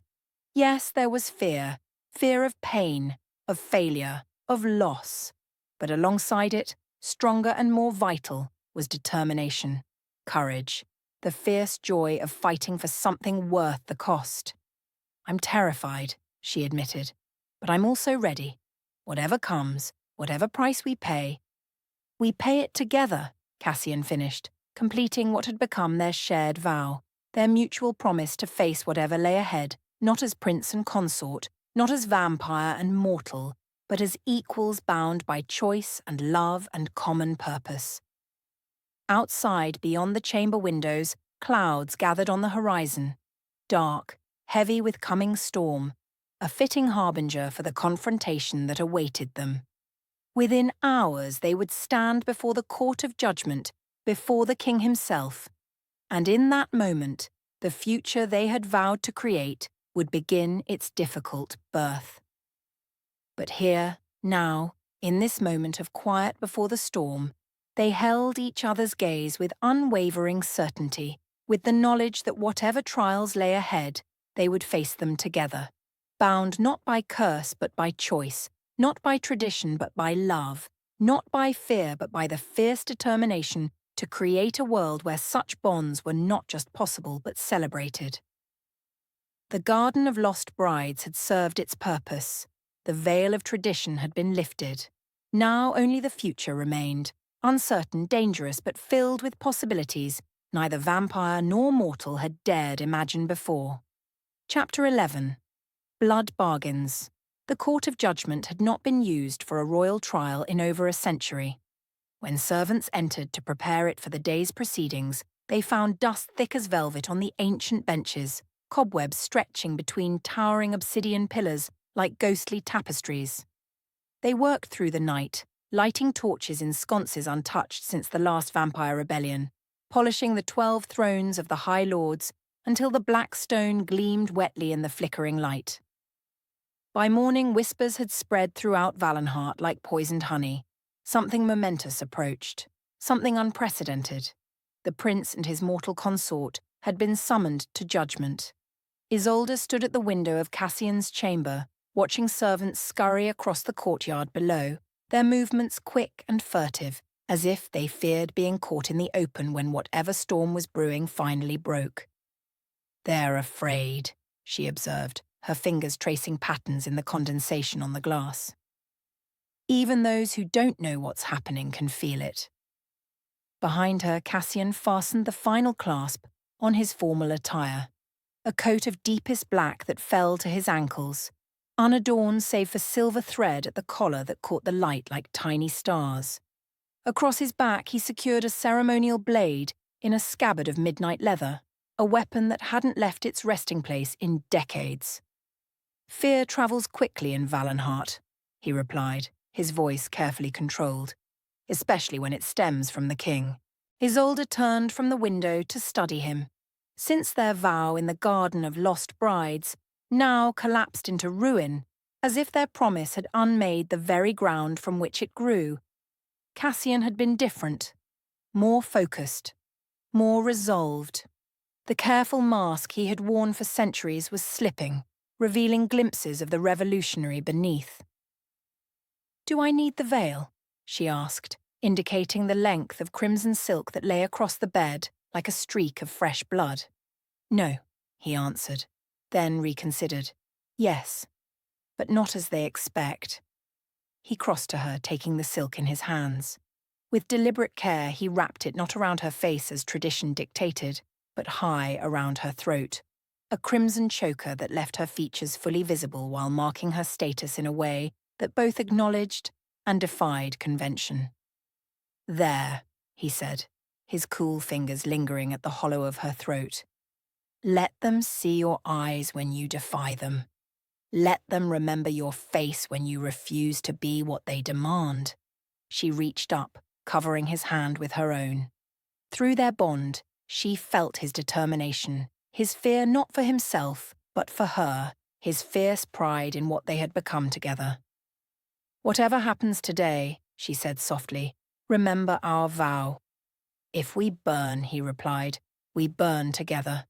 Yes, there was fear of pain, of failure, of loss. But alongside it, stronger and more vital, was determination, courage, the fierce joy of fighting for something worth the cost. I'm terrified, she admitted, but I'm also ready. Whatever comes, whatever price we pay it together, Cassian finished, completing what had become their shared vow, their mutual promise to face whatever lay ahead, not as prince and consort, not as vampire and mortal, but as equals bound by choice and love and common purpose. Outside, beyond the chamber windows, clouds gathered on the horizon, dark, heavy with coming storm, a fitting harbinger for the confrontation that awaited them. Within hours they would stand before the court of judgment, before the king himself, and in that moment, the future they had vowed to create would begin its difficult birth. But here, now, in this moment of quiet before the storm, they held each other's gaze with unwavering certainty, with the knowledge that whatever trials lay ahead, they would face them together, bound not by curse but by choice, not by tradition but by love, not by fear but by the fierce determination to create a world where such bonds were not just possible but celebrated. The Garden of Lost Brides had served its purpose. The veil of tradition had been lifted. Now only the future remained, uncertain, dangerous, but filled with possibilities neither vampire nor mortal had dared imagine before. Chapter 11. Blood Bargains. The Court of Judgment had not been used for a royal trial in over a century. When servants entered to prepare it for the day's proceedings, they found dust thick as velvet on the ancient benches, cobwebs stretching between towering obsidian pillars like ghostly tapestries. They worked through the night, lighting torches in sconces untouched since the last vampire rebellion, polishing the 12 thrones of the High Lords until the black stone gleamed wetly in the flickering light. By morning, whispers had spread throughout Valenheart like poisoned honey. Something momentous approached, something unprecedented. The prince and his mortal consort had been summoned to judgment. Isolde stood at the window of Cassian's chamber, watching servants scurry across the courtyard below, their movements quick and furtive, as if they feared being caught in the open when whatever storm was brewing finally broke. They're afraid, she observed, her fingers tracing patterns in the condensation on the glass. Even those who don't know what's happening can feel it. Behind her, Cassian fastened the final clasp on his formal attire, a coat of deepest black that fell to his ankles, unadorned save for silver thread at the collar that caught the light like tiny stars. Across his back he secured a ceremonial blade in a scabbard of midnight leather, a weapon that hadn't left its resting place in decades. "Fear travels quickly in Valenheart," he replied, his voice carefully controlled, "especially when it stems from the king." Isolde turned from the window to study him. Since their vow in the Garden of Lost Brides, now collapsed into ruin, as if their promise had unmade the very ground from which it grew, Cassian had been different, more focused, more resolved. The careful mask he had worn for centuries was slipping, revealing glimpses of the revolutionary beneath. "Do I need the veil?" she asked, indicating the length of crimson silk that lay across the bed like a streak of fresh blood. "No," he answered, then reconsidered. "Yes, but not as they expect." He crossed to her, taking the silk in his hands. With deliberate care, he wrapped it not around her face as tradition dictated, but high around her throat, a crimson choker that left her features fully visible while marking her status in a way that both acknowledged and defied convention. "There," he said, his cool fingers lingering at the hollow of her throat. "Let them see your eyes when you defy them. Let them remember your face when you refuse to be what they demand." She reached up, covering his hand with her own. Through their bond, she felt his determination, his fear not for himself, but for her, his fierce pride in what they had become together. "Whatever happens today," she said softly, "remember our vow." "If we burn," he replied, "we burn together."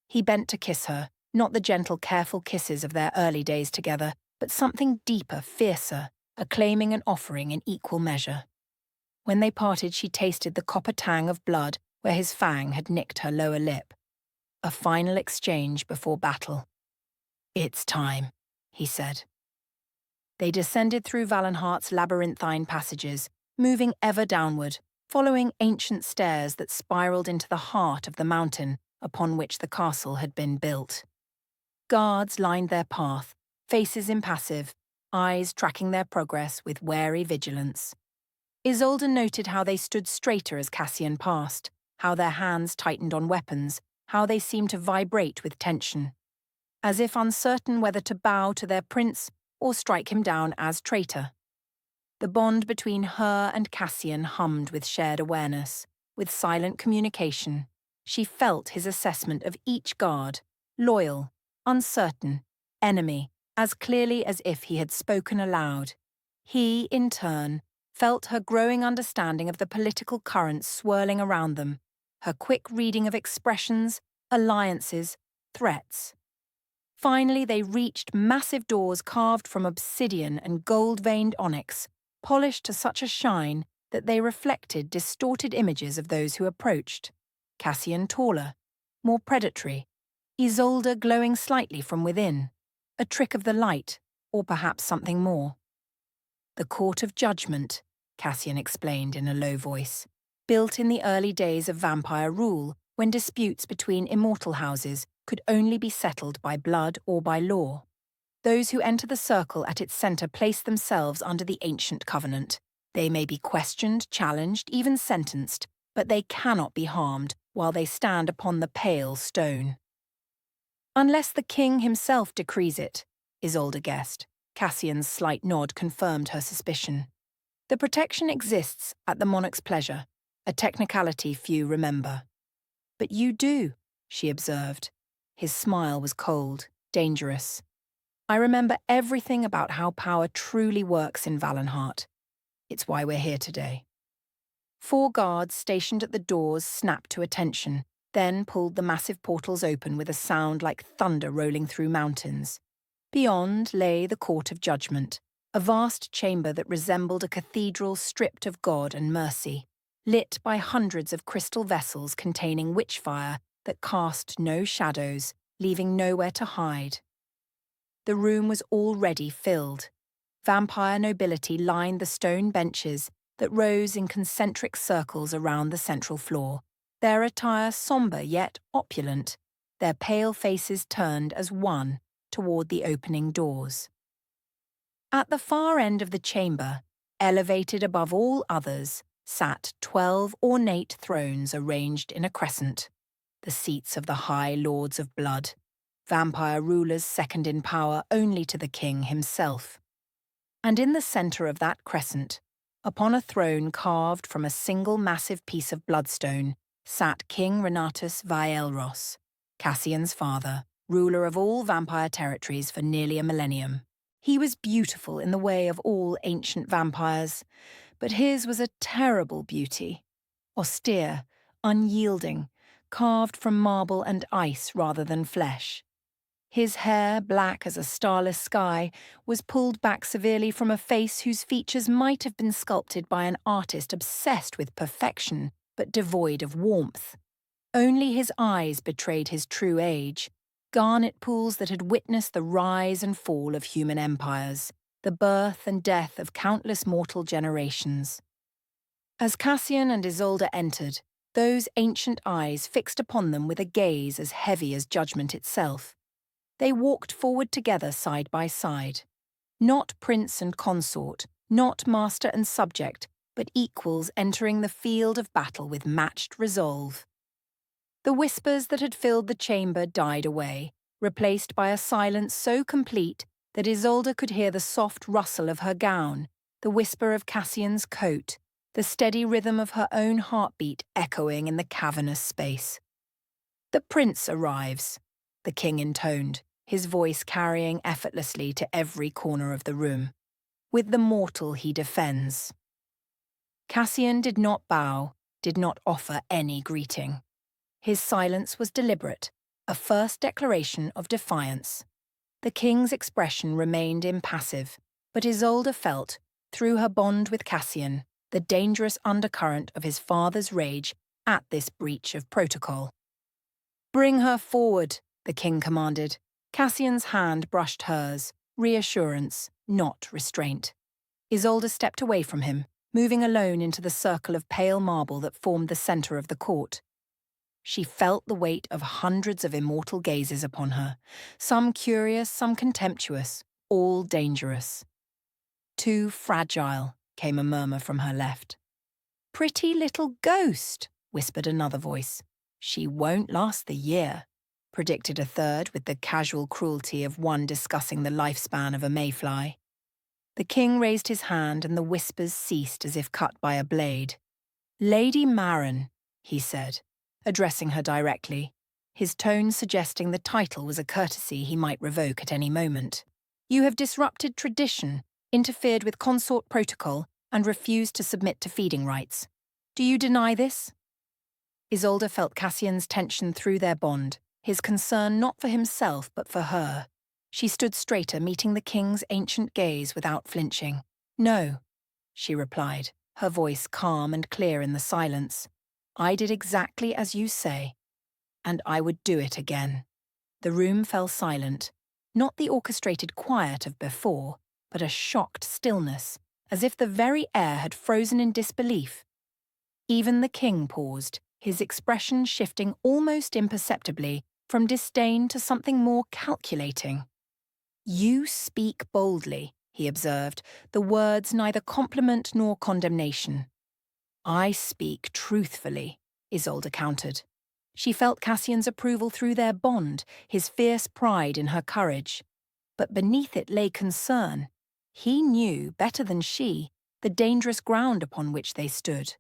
He bent to kiss her, not the gentle, careful kisses of their early days together, but something deeper, fiercer, a claiming and offering in equal measure. When they parted, she tasted the copper tang of blood where his fang had nicked her lower lip. A final exchange before battle. "It's time," he said. They descended through Valenheart's labyrinthine passages, moving ever downward, following ancient stairs that spiraled into the heart of the mountain upon which the castle had been built. Guards lined their path, faces impassive, eyes tracking their progress with wary vigilance. Isolde noted how they stood straighter as Cassian passed, how their hands tightened on weapons, how they seemed to vibrate with tension, as if uncertain whether to bow to their prince or strike him down as traitor. The bond between her and Cassian hummed with shared awareness, with silent communication. She felt his assessment of each guard, loyal, uncertain, enemy, as clearly as if he had spoken aloud. He, in turn, felt her growing understanding of the political currents swirling around them, her quick reading of expressions, alliances, threats. Finally, they reached massive doors carved from obsidian and gold-veined onyx, polished to such a shine that they reflected distorted images of those who approached. Cassian taller, more predatory, Isolde glowing slightly from within, a trick of the light, or perhaps something more. "The Court of Judgment," Cassian explained in a low voice, "built in the early days of vampire rule, when disputes between immortal houses could only be settled by blood or by law. Those who enter the circle at its centre place themselves under the ancient covenant. They may be questioned, challenged, even sentenced, but they cannot be harmed while they stand upon the pale stone." "Unless the king himself decrees it," Isolde guessed. Cassian's slight nod confirmed her suspicion. "The protection exists at the monarch's pleasure, a technicality few remember." "But you do," she observed. His smile was cold, dangerous. "I remember everything about how power truly works in Valenheart. It's why we're here today." 4 guards stationed at the doors snapped to attention, then pulled the massive portals open with a sound like thunder rolling through mountains. Beyond lay the Court of Judgment, a vast chamber that resembled a cathedral stripped of God and mercy, lit by hundreds of crystal vessels containing witchfire that cast no shadows, leaving nowhere to hide. The room was already filled. Vampire nobility lined the stone benches that rose in concentric circles around the central floor, their attire sombre yet opulent, their pale faces turned as one toward the opening doors. At the far end of the chamber, elevated above all others, sat 12 ornate thrones arranged in a crescent. the seats of the High Lords of Blood, vampire rulers second in power only to the king himself. And in the centre of that crescent, upon a throne carved from a single massive piece of bloodstone, sat King Renatus Vaelros, Cassian's father, ruler of all vampire territories for nearly a millennium. He was beautiful in the way of all ancient vampires, but his was a terrible beauty, austere, unyielding, carved from marble and ice rather than flesh. His hair, black as a starless sky, was pulled back severely from a face whose features might have been sculpted by an artist obsessed with perfection, but devoid of warmth. Only his eyes betrayed his true age, garnet pools that had witnessed the rise and fall of human empires, the birth and death of countless mortal generations. As Cassian and Isolde entered, those ancient eyes fixed upon them with a gaze as heavy as judgment itself. They walked forward together side by side. Not prince and consort, not master and subject, but equals entering the field of battle with matched resolve. The whispers that had filled the chamber died away, replaced by a silence so complete that Isolde could hear the soft rustle of her gown, the whisper of Cassian's coat, the steady rhythm of her own heartbeat echoing in the cavernous space. "The prince arrives," the king intoned, his voice carrying effortlessly to every corner of the room. "With the mortal he defends." Cassian did not bow, did not offer any greeting. His silence was deliberate, a first declaration of defiance. The king's expression remained impassive, but Isolde felt, through her bond with Cassian, the dangerous undercurrent of his father's rage at this breach of protocol. "Bring her forward," the king commanded. Cassian's hand brushed hers, reassurance, not restraint. Isolde stepped away from him, moving alone into the circle of pale marble that formed the centre of the court. She felt the weight of hundreds of immortal gazes upon her, some curious, some contemptuous, all dangerous. "Too fragile," came a murmur from her left. "Pretty little ghost," whispered another voice. "She won't last the year," predicted a third with the casual cruelty of one discussing the lifespan of a mayfly. The king raised his hand and the whispers ceased as if cut by a blade. "Lady Marin," he said, addressing her directly, his tone suggesting the title was a courtesy he might revoke at any moment. "You have disrupted tradition, interfered with consort protocol, and refused to submit to feeding rites. Do you deny this?" Isolde felt Cassian's tension through their bond, his concern not for himself but for her. She stood straighter, meeting the king's ancient gaze without flinching. "No," she replied, her voice calm and clear in the silence. "I did exactly as you say, and I would do it again." The room fell silent, not the orchestrated quiet of before, but a shocked stillness, as if the very air had frozen in disbelief. Even the king paused, his expression shifting almost imperceptibly from disdain to something more calculating. "You speak boldly," he observed, the words neither compliment nor condemnation. "I speak truthfully," Isolde countered. She felt Cassian's approval through their bond, his fierce pride in her courage. But beneath it lay concern. He knew, better than she, the dangerous ground upon which they stood.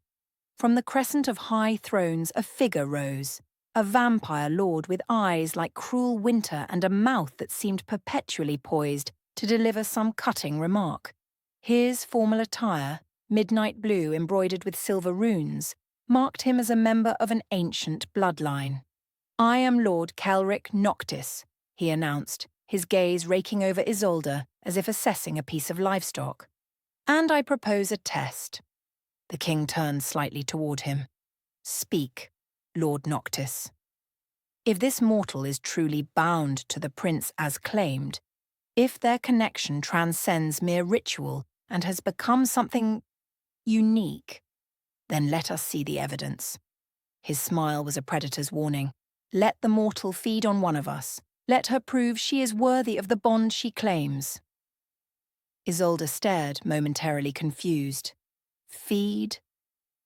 From the crescent of high thrones a figure rose, a vampire lord with eyes like cruel winter and a mouth that seemed perpetually poised to deliver some cutting remark. His formal attire, midnight blue embroidered with silver runes, marked him as a member of an ancient bloodline. "I am Lord Kelric Noctis," he announced, his gaze raking over Isolde as if assessing a piece of livestock. "And I propose a test." The king turned slightly toward him. "Speak, Lord Noctis. If this mortal is truly bound to the prince as claimed, if their connection transcends mere ritual and has become something unique, then let us see the evidence." His smile was a predator's warning. "Let the mortal feed on one of us. Let her prove she is worthy of the bond she claims." Isolde stared, momentarily confused. Feed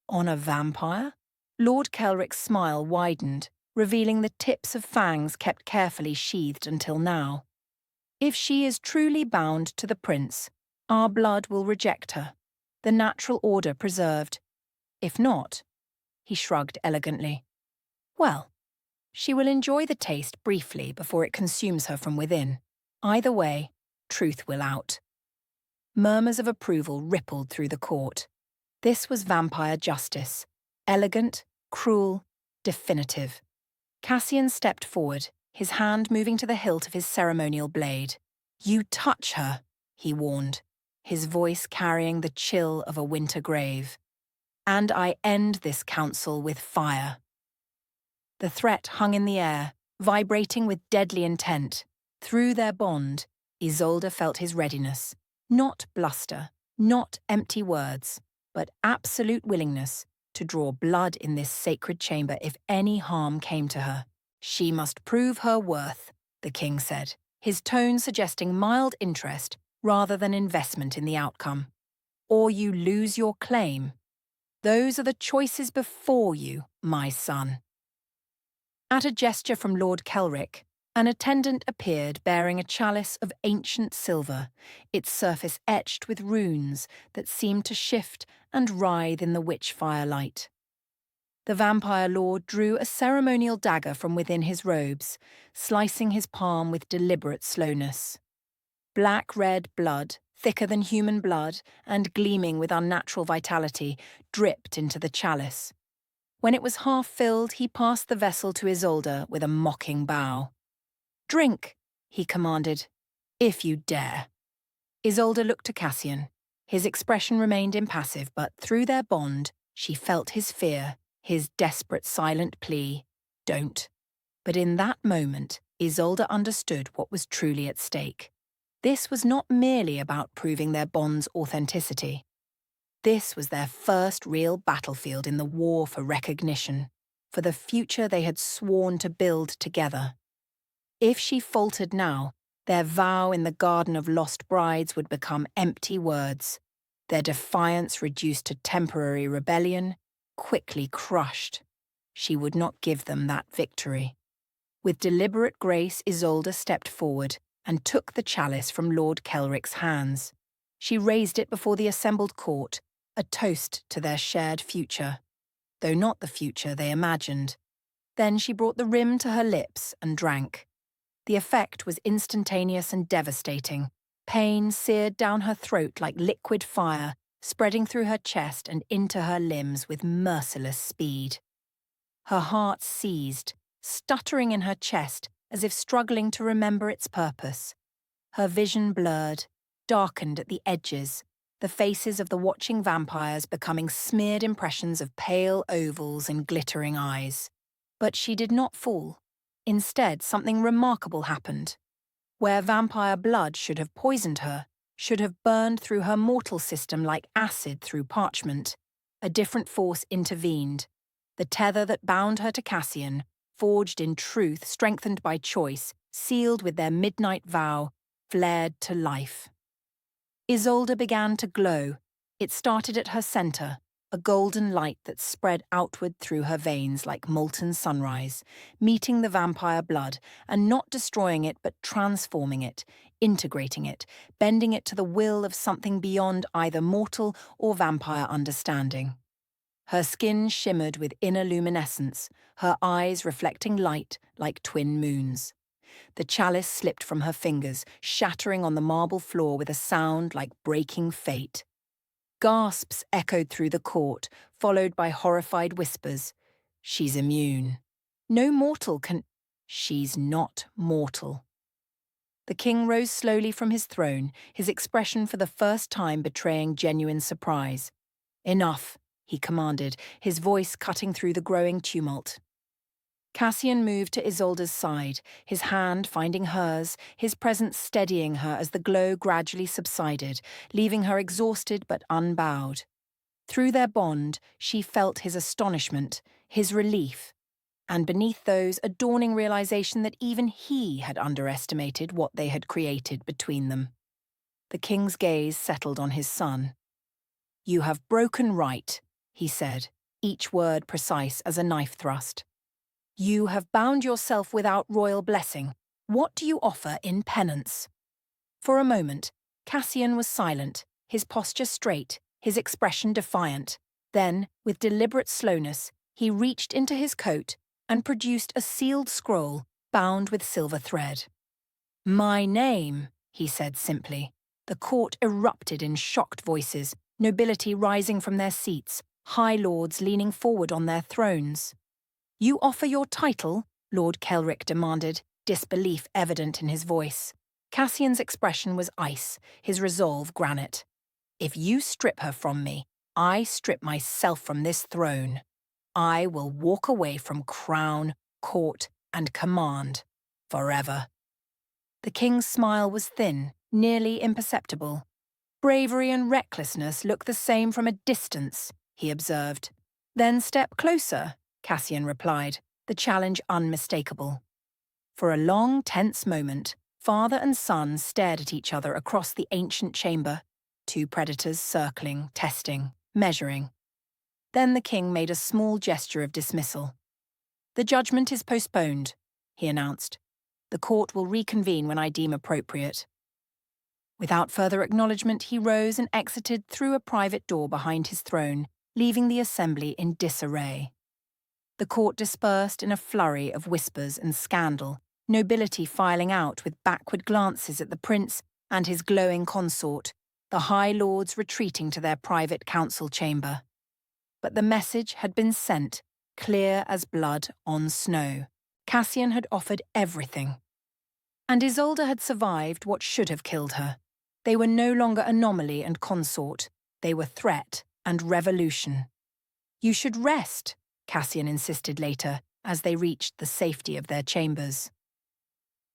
on a vampire? Lord Kelric's smile widened, revealing the tips of fangs kept carefully sheathed until now. If she is truly bound to the prince, our blood will reject her, the natural order preserved. If not, he shrugged elegantly, well, she will enjoy the taste briefly before it consumes her from within. Either way, truth will out. Murmurs of approval rippled through the court. This was vampire justice. Elegant, cruel, definitive. Cassian stepped forward, his hand moving to the hilt of his ceremonial blade. "You touch her," he warned, his voice carrying the chill of a winter grave. "And I end this council with fire." The threat hung in the air, vibrating with deadly intent. Through their bond, Isolde felt his readiness. Not bluster, not empty words, but absolute willingness to draw blood in this sacred chamber if any harm came to her. "She must prove her worth," the king said, his tone suggesting mild interest rather than investment in the outcome. "Or you lose your claim. Those are the choices before you, my son." At a gesture from Lord Kelrick, an attendant appeared bearing a chalice of ancient silver, its surface etched with runes that seemed to shift and writhe in the witch firelight. The vampire lord drew a ceremonial dagger from within his robes, slicing his palm with deliberate slowness. Black-red blood, thicker than human blood and gleaming with unnatural vitality, dripped into the chalice. When it was half filled, he passed the vessel to Isolde with a mocking bow. "Drink," he commanded, "if you dare." Isolde looked to Cassian. His expression remained impassive, but through their bond, she felt his fear, his desperate silent plea, "Don't." But in that moment, Isolde understood what was truly at stake. This was not merely about proving their bond's authenticity. This was their first real battlefield in the war for recognition, for the future they had sworn to build together. If she faltered now, their vow in the Garden of Lost Brides would become empty words, their defiance reduced to temporary rebellion, quickly crushed. She would not give them that victory. With deliberate grace, Isolde stepped forward and took the chalice from Lord Kelrick's hands. She raised it before the assembled court, a toast to their shared future, though not the future they imagined. Then she brought the rim to her lips and drank. The effect was instantaneous and devastating. Pain seared down her throat like liquid fire, spreading through her chest and into her limbs with merciless speed. Her heart seized, stuttering in her chest as if struggling to remember its purpose. Her vision blurred, darkened at the edges, the faces of the watching vampires becoming smeared impressions of pale ovals and glittering eyes. But she did not fall. Instead, something remarkable happened. Where vampire blood should have poisoned her, should have burned through her mortal system like acid through parchment, a different force intervened. The tether that bound her to Cassian, forged in truth, strengthened by choice, sealed with their midnight vow, flared to life. Isolde began to glow. It started at her center, a golden light that spread outward through her veins like molten sunrise, meeting the vampire blood and not destroying it but transforming it, integrating it, bending it to the will of something beyond either mortal or vampire understanding. Her skin shimmered with inner luminescence, her eyes reflecting light like twin moons. The chalice slipped from her fingers, shattering on the marble floor with a sound like breaking fate. Gasps echoed through the court, followed by horrified whispers. "She's immune. No mortal can—" "She's not mortal." The king rose slowly from his throne, his expression for the first time betraying genuine surprise. "Enough," he commanded, his voice cutting through the growing tumult. Cassian moved to Isolde's side, his hand finding hers, his presence steadying her as the glow gradually subsided, leaving her exhausted but unbowed. Through their bond, she felt his astonishment, his relief, and beneath those, a dawning realization that even he had underestimated what they had created between them. The king's gaze settled on his son. "You have broken right," he said, each word precise as a knife thrust. You have bound yourself without royal blessing. What do you offer in penance? For a moment, Cassian was silent, his posture straight, his expression defiant. Then, with deliberate slowness, he reached into his coat and produced a sealed scroll bound with silver thread. "My name," he said simply. The court erupted in shocked voices, nobility rising from their seats, high lords leaning forward on their thrones. "You offer your title?" Lord Kelrick demanded, disbelief evident in his voice. Cassian's expression was ice, his resolve granite. "If you strip her from me, I strip myself from this throne. I will walk away from crown, court, and command, forever." The king's smile was thin, nearly imperceptible. "Bravery and recklessness look the same from a distance," he observed. "Then step closer," Cassian replied, the challenge unmistakable. For a long, tense moment, father and son stared at each other across the ancient chamber, two predators circling, testing, measuring. Then the king made a small gesture of dismissal. "The judgment is postponed," he announced. "The court will reconvene when I deem appropriate." Without further acknowledgement, he rose and exited through a private door behind his throne, leaving the assembly in disarray. The court dispersed in a flurry of whispers and scandal, nobility filing out with backward glances at the prince and his glowing consort, the high lords retreating to their private council chamber. But the message had been sent, clear as blood on snow. Cassian had offered everything. And Isolde had survived what should have killed her. They were no longer anomaly and consort. They were threat and revolution. "You should rest," Cassian insisted later, as they reached the safety of their chambers.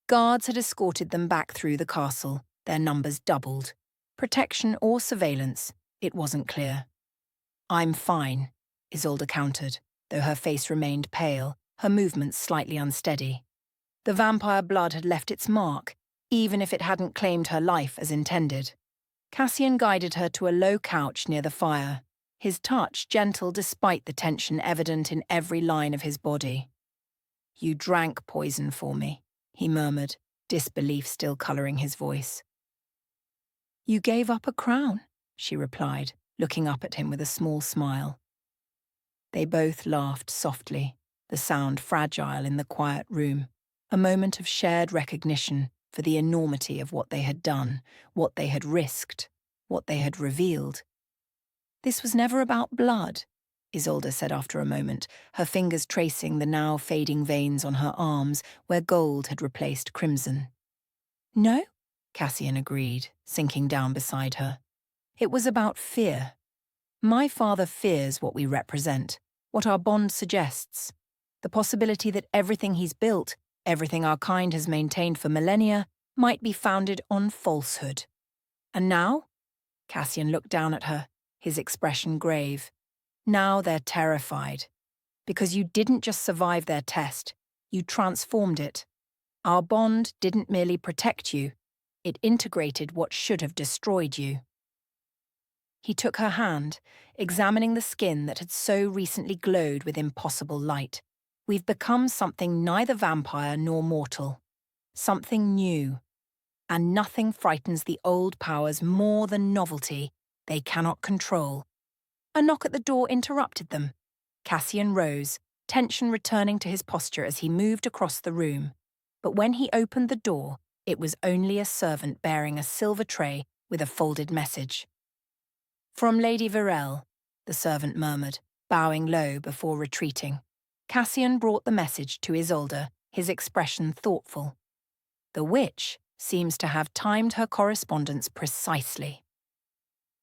Guards had escorted them back through the castle, their numbers doubled. Protection or surveillance, it wasn't clear. "I'm fine," Isolde countered, though her face remained pale, her movements slightly unsteady. The vampire blood had left its mark, even if it hadn't claimed her life as intended. Cassian guided her to a low couch near the fire, his touch gentle despite the tension evident in every line of his body. "You drank poison for me," he murmured, disbelief still colouring his voice. "You gave up a crown," she replied, looking up at him with a small smile. They both laughed softly, the sound fragile in the quiet room, a moment of shared recognition for the enormity of what they had done, what they had risked, what they had revealed. "This was never about blood," Isolde said after a moment, her fingers tracing the now fading veins on her arms where gold had replaced crimson. "No?" Cassian agreed, sinking down beside her. "It was about fear. My father fears what we represent, what our bond suggests. The possibility that everything he's built, everything our kind has maintained for millennia, might be founded on falsehood. And now?" Cassian looked down at her, his expression grave. "Now they're terrified. Because you didn't just survive their test, you transformed it. Our bond didn't merely protect you, it integrated what should have destroyed you." He took her hand, examining the skin that had so recently glowed with impossible light. "We've become something neither vampire nor mortal. Something new. And nothing frightens the old powers more than novelty they cannot control." A knock at the door interrupted them. Cassian rose, tension returning to his posture as he moved across the room. But when he opened the door, it was only a servant bearing a silver tray with a folded message. "From Lady Virel," the servant murmured, bowing low before retreating. Cassian brought the message to Isolde, his expression thoughtful. "The witch seems to have timed her correspondence precisely."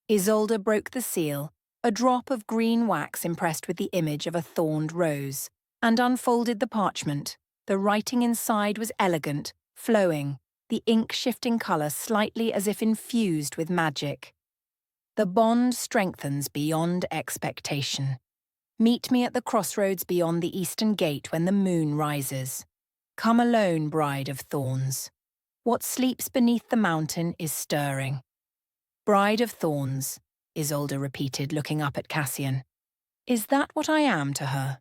Isolde broke the seal, a drop of green wax impressed with the image of a thorned rose, and unfolded the parchment. The writing inside was elegant, flowing, the ink shifting colour slightly as if infused with magic. "The bond strengthens beyond expectation. Meet me at the crossroads beyond the eastern gate when the moon rises. Come alone, bride of thorns. What sleeps beneath the mountain is stirring." "Bride of thorns," Isolde repeated, looking up at Cassian. "Is that what I am to her?"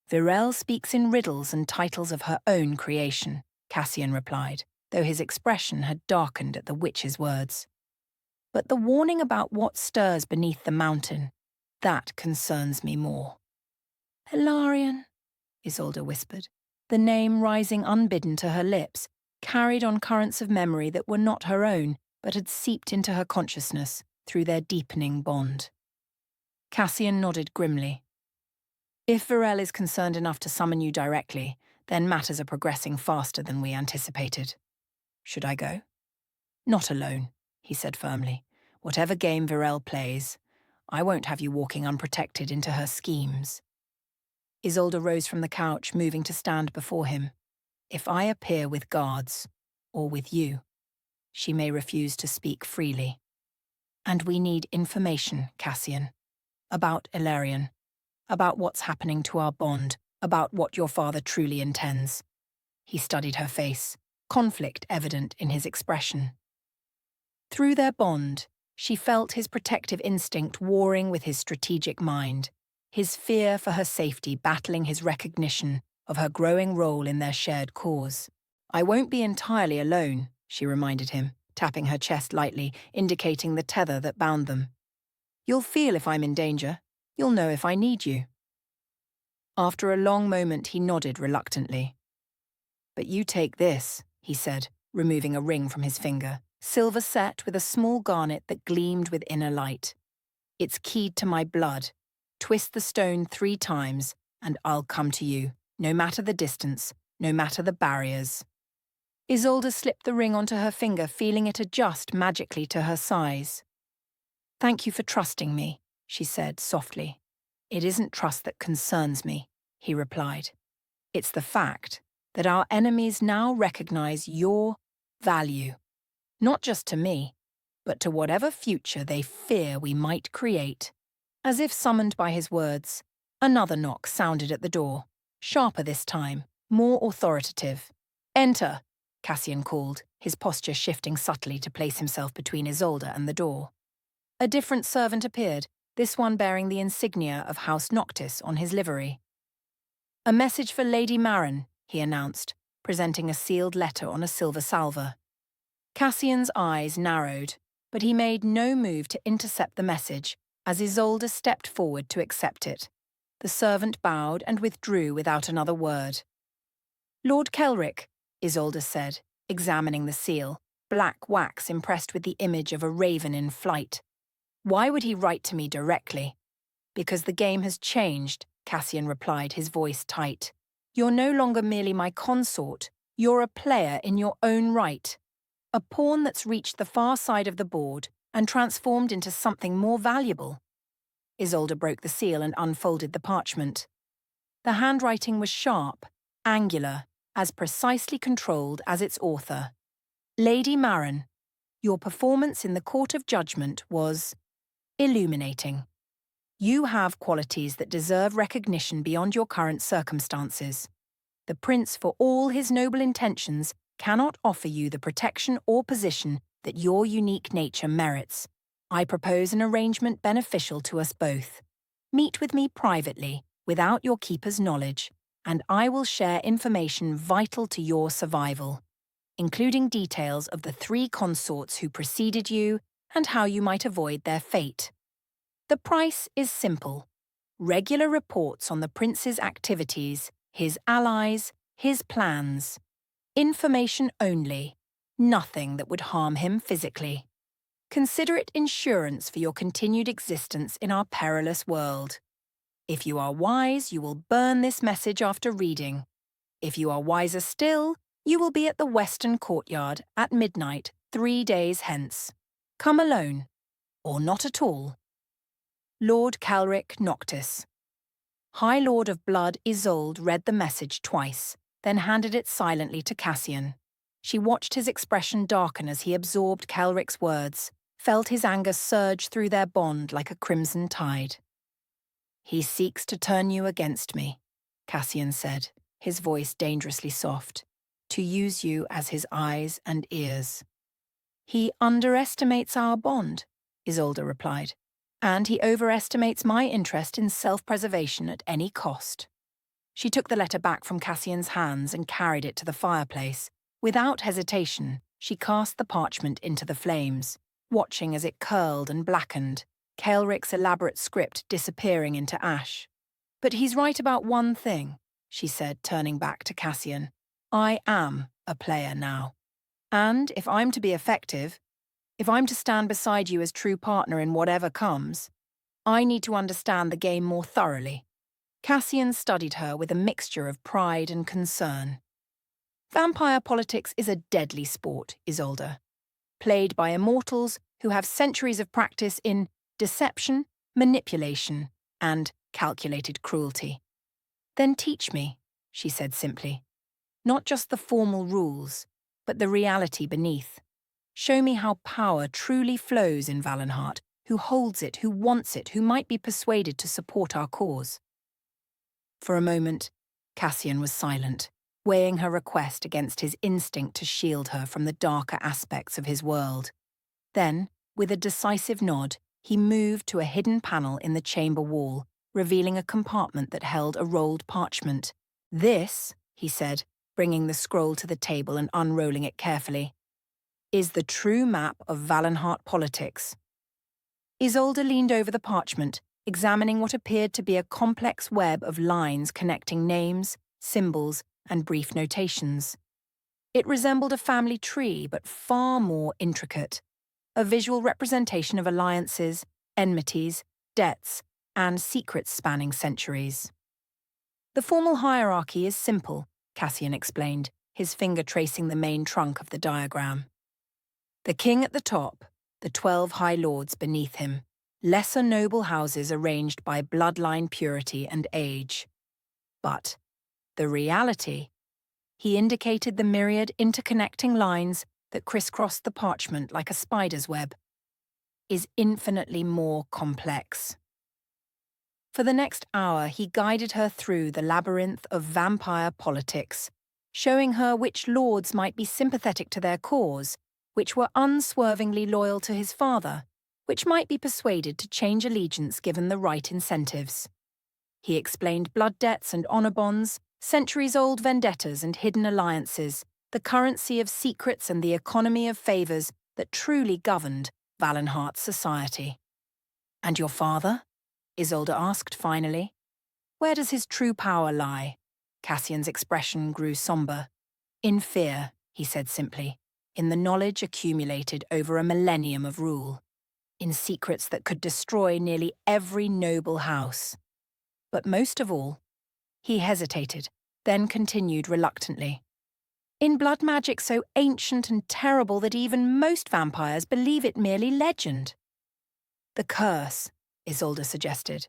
Virel speaks in riddles and titles of her own creation, Cassian replied, though his expression had darkened at the witch's words. But the warning about what stirs beneath the mountain, that concerns me more. Hilarion, Isolde whispered, the name rising unbidden to her lips, carried on currents of memory that were not her own, but had seeped into her consciousness through their deepening bond. Cassian nodded grimly. If Virel is concerned enough to summon you directly, then matters are progressing faster than we anticipated. Should I go? Not alone, he said firmly. Whatever game Virel plays, I won't have you walking unprotected into her schemes. Isolde rose from the couch, moving to stand before him. If I appear with guards, or with you, she may refuse to speak freely. And we need information, Cassian, about Ilarion, about what's happening to our bond, about what your father truly intends. He studied her face, conflict evident in his expression. Through their bond, she felt his protective instinct warring with his strategic mind, his fear for her safety battling his recognition of her growing role in their shared cause. I won't be entirely alone, she reminded him, tapping her chest lightly, indicating the tether that bound them. You'll feel if I'm in danger. You'll know if I need you. After a long moment, he nodded reluctantly. But you take this, he said, removing a ring from his finger, silver set with a small garnet that gleamed with inner light. It's keyed to my blood. Twist the stone 3 times, and I'll come to you, no matter the distance, no matter the barriers. Isolde slipped the ring onto her finger, feeling it adjust magically to her size. Thank you for trusting me, she said softly. It isn't trust that concerns me, he replied. It's the fact that our enemies now recognize your value, not just to me, but to whatever future they fear we might create. As if summoned by his words, another knock sounded at the door, sharper this time, more authoritative. Enter, Cassian called, his posture shifting subtly to place himself between Isolde and the door. A different servant appeared, this one bearing the insignia of House Noctis on his livery. A message for Lady Marin, he announced, presenting a sealed letter on a silver salver. Cassian's eyes narrowed, but he made no move to intercept the message as Isolde stepped forward to accept it. The servant bowed and withdrew without another word. Lord Kelric, Isolde said, examining the seal, black wax impressed with the image of a raven in flight. Why would he write to me directly? Because the game has changed, Cassian replied, his voice tight. You're no longer merely my consort, you're a player in your own right. A pawn that's reached the far side of the board and transformed into something more valuable. Isolde broke the seal and unfolded the parchment. The handwriting was sharp, angular, as precisely controlled as its author. Lady Marin, your performance in the Court of Judgment was illuminating. You have qualities that deserve recognition beyond your current circumstances. The prince, for all his noble intentions, cannot offer you the protection or position that your unique nature merits. I propose an arrangement beneficial to us both. Meet with me privately, without your keeper's knowledge, and I will share information vital to your survival, including details of the 3 consorts who preceded you and how you might avoid their fate. The price is simple. Regular reports on the prince's activities, his allies, his plans. Information only, nothing that would harm him physically. Consider it insurance for your continued existence in our perilous world. If you are wise, you will burn this message after reading. If you are wiser still, you will be at the Western Courtyard at midnight 3 days hence. Come alone, or not at all. Lord Kelric Noctis. High Lord of Blood Isolde read the message twice, then handed it silently to Cassian. She watched his expression darken as he absorbed Kelric's words, felt his anger surge through their bond like a crimson tide. He seeks to turn you against me, Cassian said, his voice dangerously soft, to use you as his eyes and ears. He underestimates our bond, Isolde replied, and he overestimates my interest in self-preservation at any cost. She took the letter back from Cassian's hands and carried it to the fireplace. Without hesitation, she cast the parchment into the flames, watching as it curled and blackened, Kaelric's elaborate script disappearing into ash. "But he's right about one thing," she said, turning back to Cassian. "I am a player now. And if I'm to be effective, if I'm to stand beside you as true partner in whatever comes, I need to understand the game more thoroughly." Cassian studied her with a mixture of pride and concern. "Vampire politics is a deadly sport, Isolde, played by immortals who have centuries of practice in deception, manipulation, and calculated cruelty." "Then teach me," she said simply. "Not just the formal rules, but the reality beneath. Show me how power truly flows in Valenheart, who holds it, who wants it, who might be persuaded to support our cause." For a moment, Cassian was silent, weighing her request against his instinct to shield her from the darker aspects of his world. Then, with a decisive nod, he moved to a hidden panel in the chamber wall, revealing a compartment that held a rolled parchment. "This," he said, bringing the scroll to the table and unrolling it carefully, "is the true map of Valenheart politics." Isolde leaned over the parchment, examining what appeared to be a complex web of lines connecting names, symbols, and brief notations. It resembled a family tree, but far more intricate, a visual representation of alliances, enmities, debts, and secrets spanning centuries. "The formal hierarchy is simple," Cassian explained, his finger tracing the main trunk of the diagram. "The king at the top, the 12 high lords beneath him, lesser noble houses arranged by bloodline purity and age. But the reality," he indicated the myriad interconnecting lines that crisscrossed the parchment like a spider's web, "is infinitely more complex." For the next hour, he guided her through the labyrinth of vampire politics, showing her which lords might be sympathetic to their cause, which were unswervingly loyal to his father, which might be persuaded to change allegiance given the right incentives. He explained blood debts and honor bonds, centuries-old vendettas and hidden alliances, the currency of secrets and the economy of favors that truly governed Valenheart's society. "And your father?" Isolde asked finally. "Where does his true power lie?" Cassian's expression grew somber. "In fear," he said simply, "in the knowledge accumulated over a millennium of rule, in secrets that could destroy nearly every noble house. But most of all," he hesitated, then continued reluctantly, "in blood magic so ancient and terrible that even most vampires believe it merely legend." "The curse," Isolde suggested.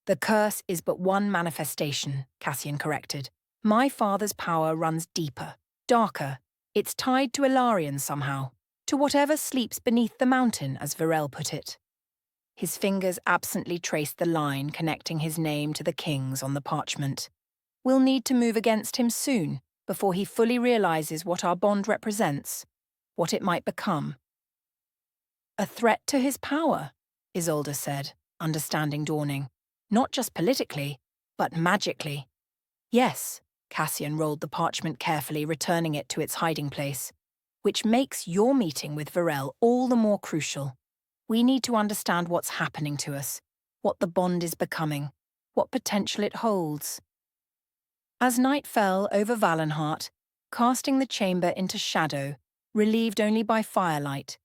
"The curse is but one manifestation," Cassian corrected. "My father's power runs deeper, darker. It's tied to Ilarion somehow, to whatever sleeps beneath the mountain, as Varel put it." His fingers absently traced the line connecting his name to the king's on the parchment. "We'll need to move against him soon, before he fully realizes what our bond represents, what it might become." "A threat to his power," Isolde said, understanding dawning. "Not just politically, but magically." "Yes," Cassian rolled the parchment carefully, returning it to its hiding place. "Which makes your meeting with Varel all the more crucial. We need to understand what's happening to us, what the bond is becoming, what potential it holds." As night fell over Valenheart, casting the chamber into shadow, relieved only by firelight,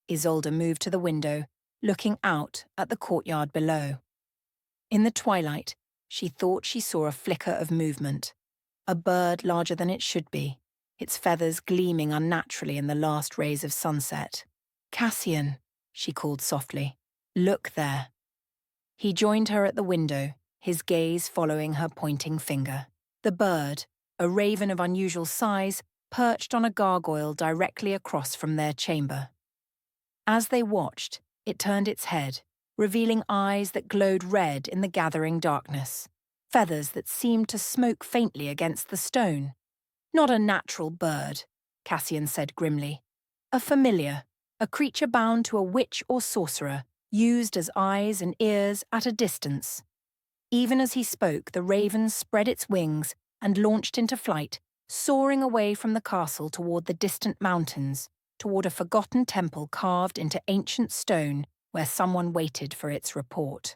Isolde moved to the window, looking out at the courtyard below. In the twilight, she thought she saw a flicker of movement, a bird larger than it should be, its feathers gleaming unnaturally in the last rays of sunset. "Cassian," she called softly, "look there." He joined her at the window, his gaze following her pointing finger. The bird, a raven of unusual size, perched on a gargoyle directly across from their chamber. As they watched, it turned its head, revealing eyes that glowed red in the gathering darkness, feathers that seemed to smoke faintly against the stone. "Not a natural bird," Cassian said grimly. "A familiar, a creature bound to a witch or sorcerer, used as eyes and ears at a distance." Even as he spoke, the raven spread its wings and launched into flight, soaring away from the castle toward the distant mountains, toward a forgotten temple carved into ancient stone where someone waited for its report.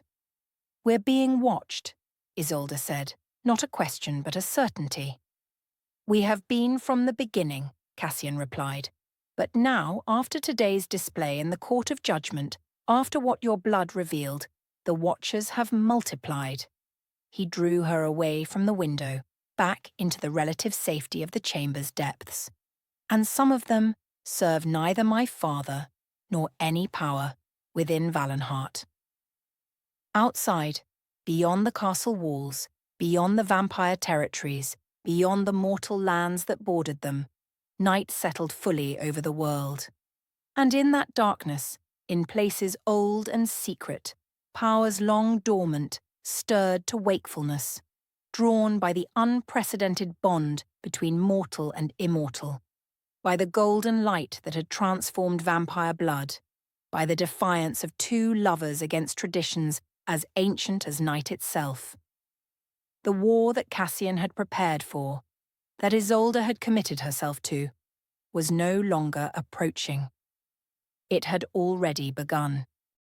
"We're being watched," Isolde said, not a question but a certainty. "We have been from the beginning," Cassian replied. "But now, after today's display in the court of judgment, after what your blood revealed, the watchers have multiplied." He drew her away from the window, back into the relative safety of the chamber's depths. "And some of them serve neither my father nor any power within Valenheart." Outside, beyond the castle walls, beyond the vampire territories, beyond the mortal lands that bordered them, night settled fully over the world. And in that darkness, in places old and secret, powers long dormant stirred to wakefulness, drawn by the unprecedented bond between mortal and immortal, by the golden light that had transformed vampire blood, by the defiance of two lovers against traditions as ancient as night itself. The war that Cassian had prepared for, that Isolde had committed herself to, was no longer approaching. It had already begun.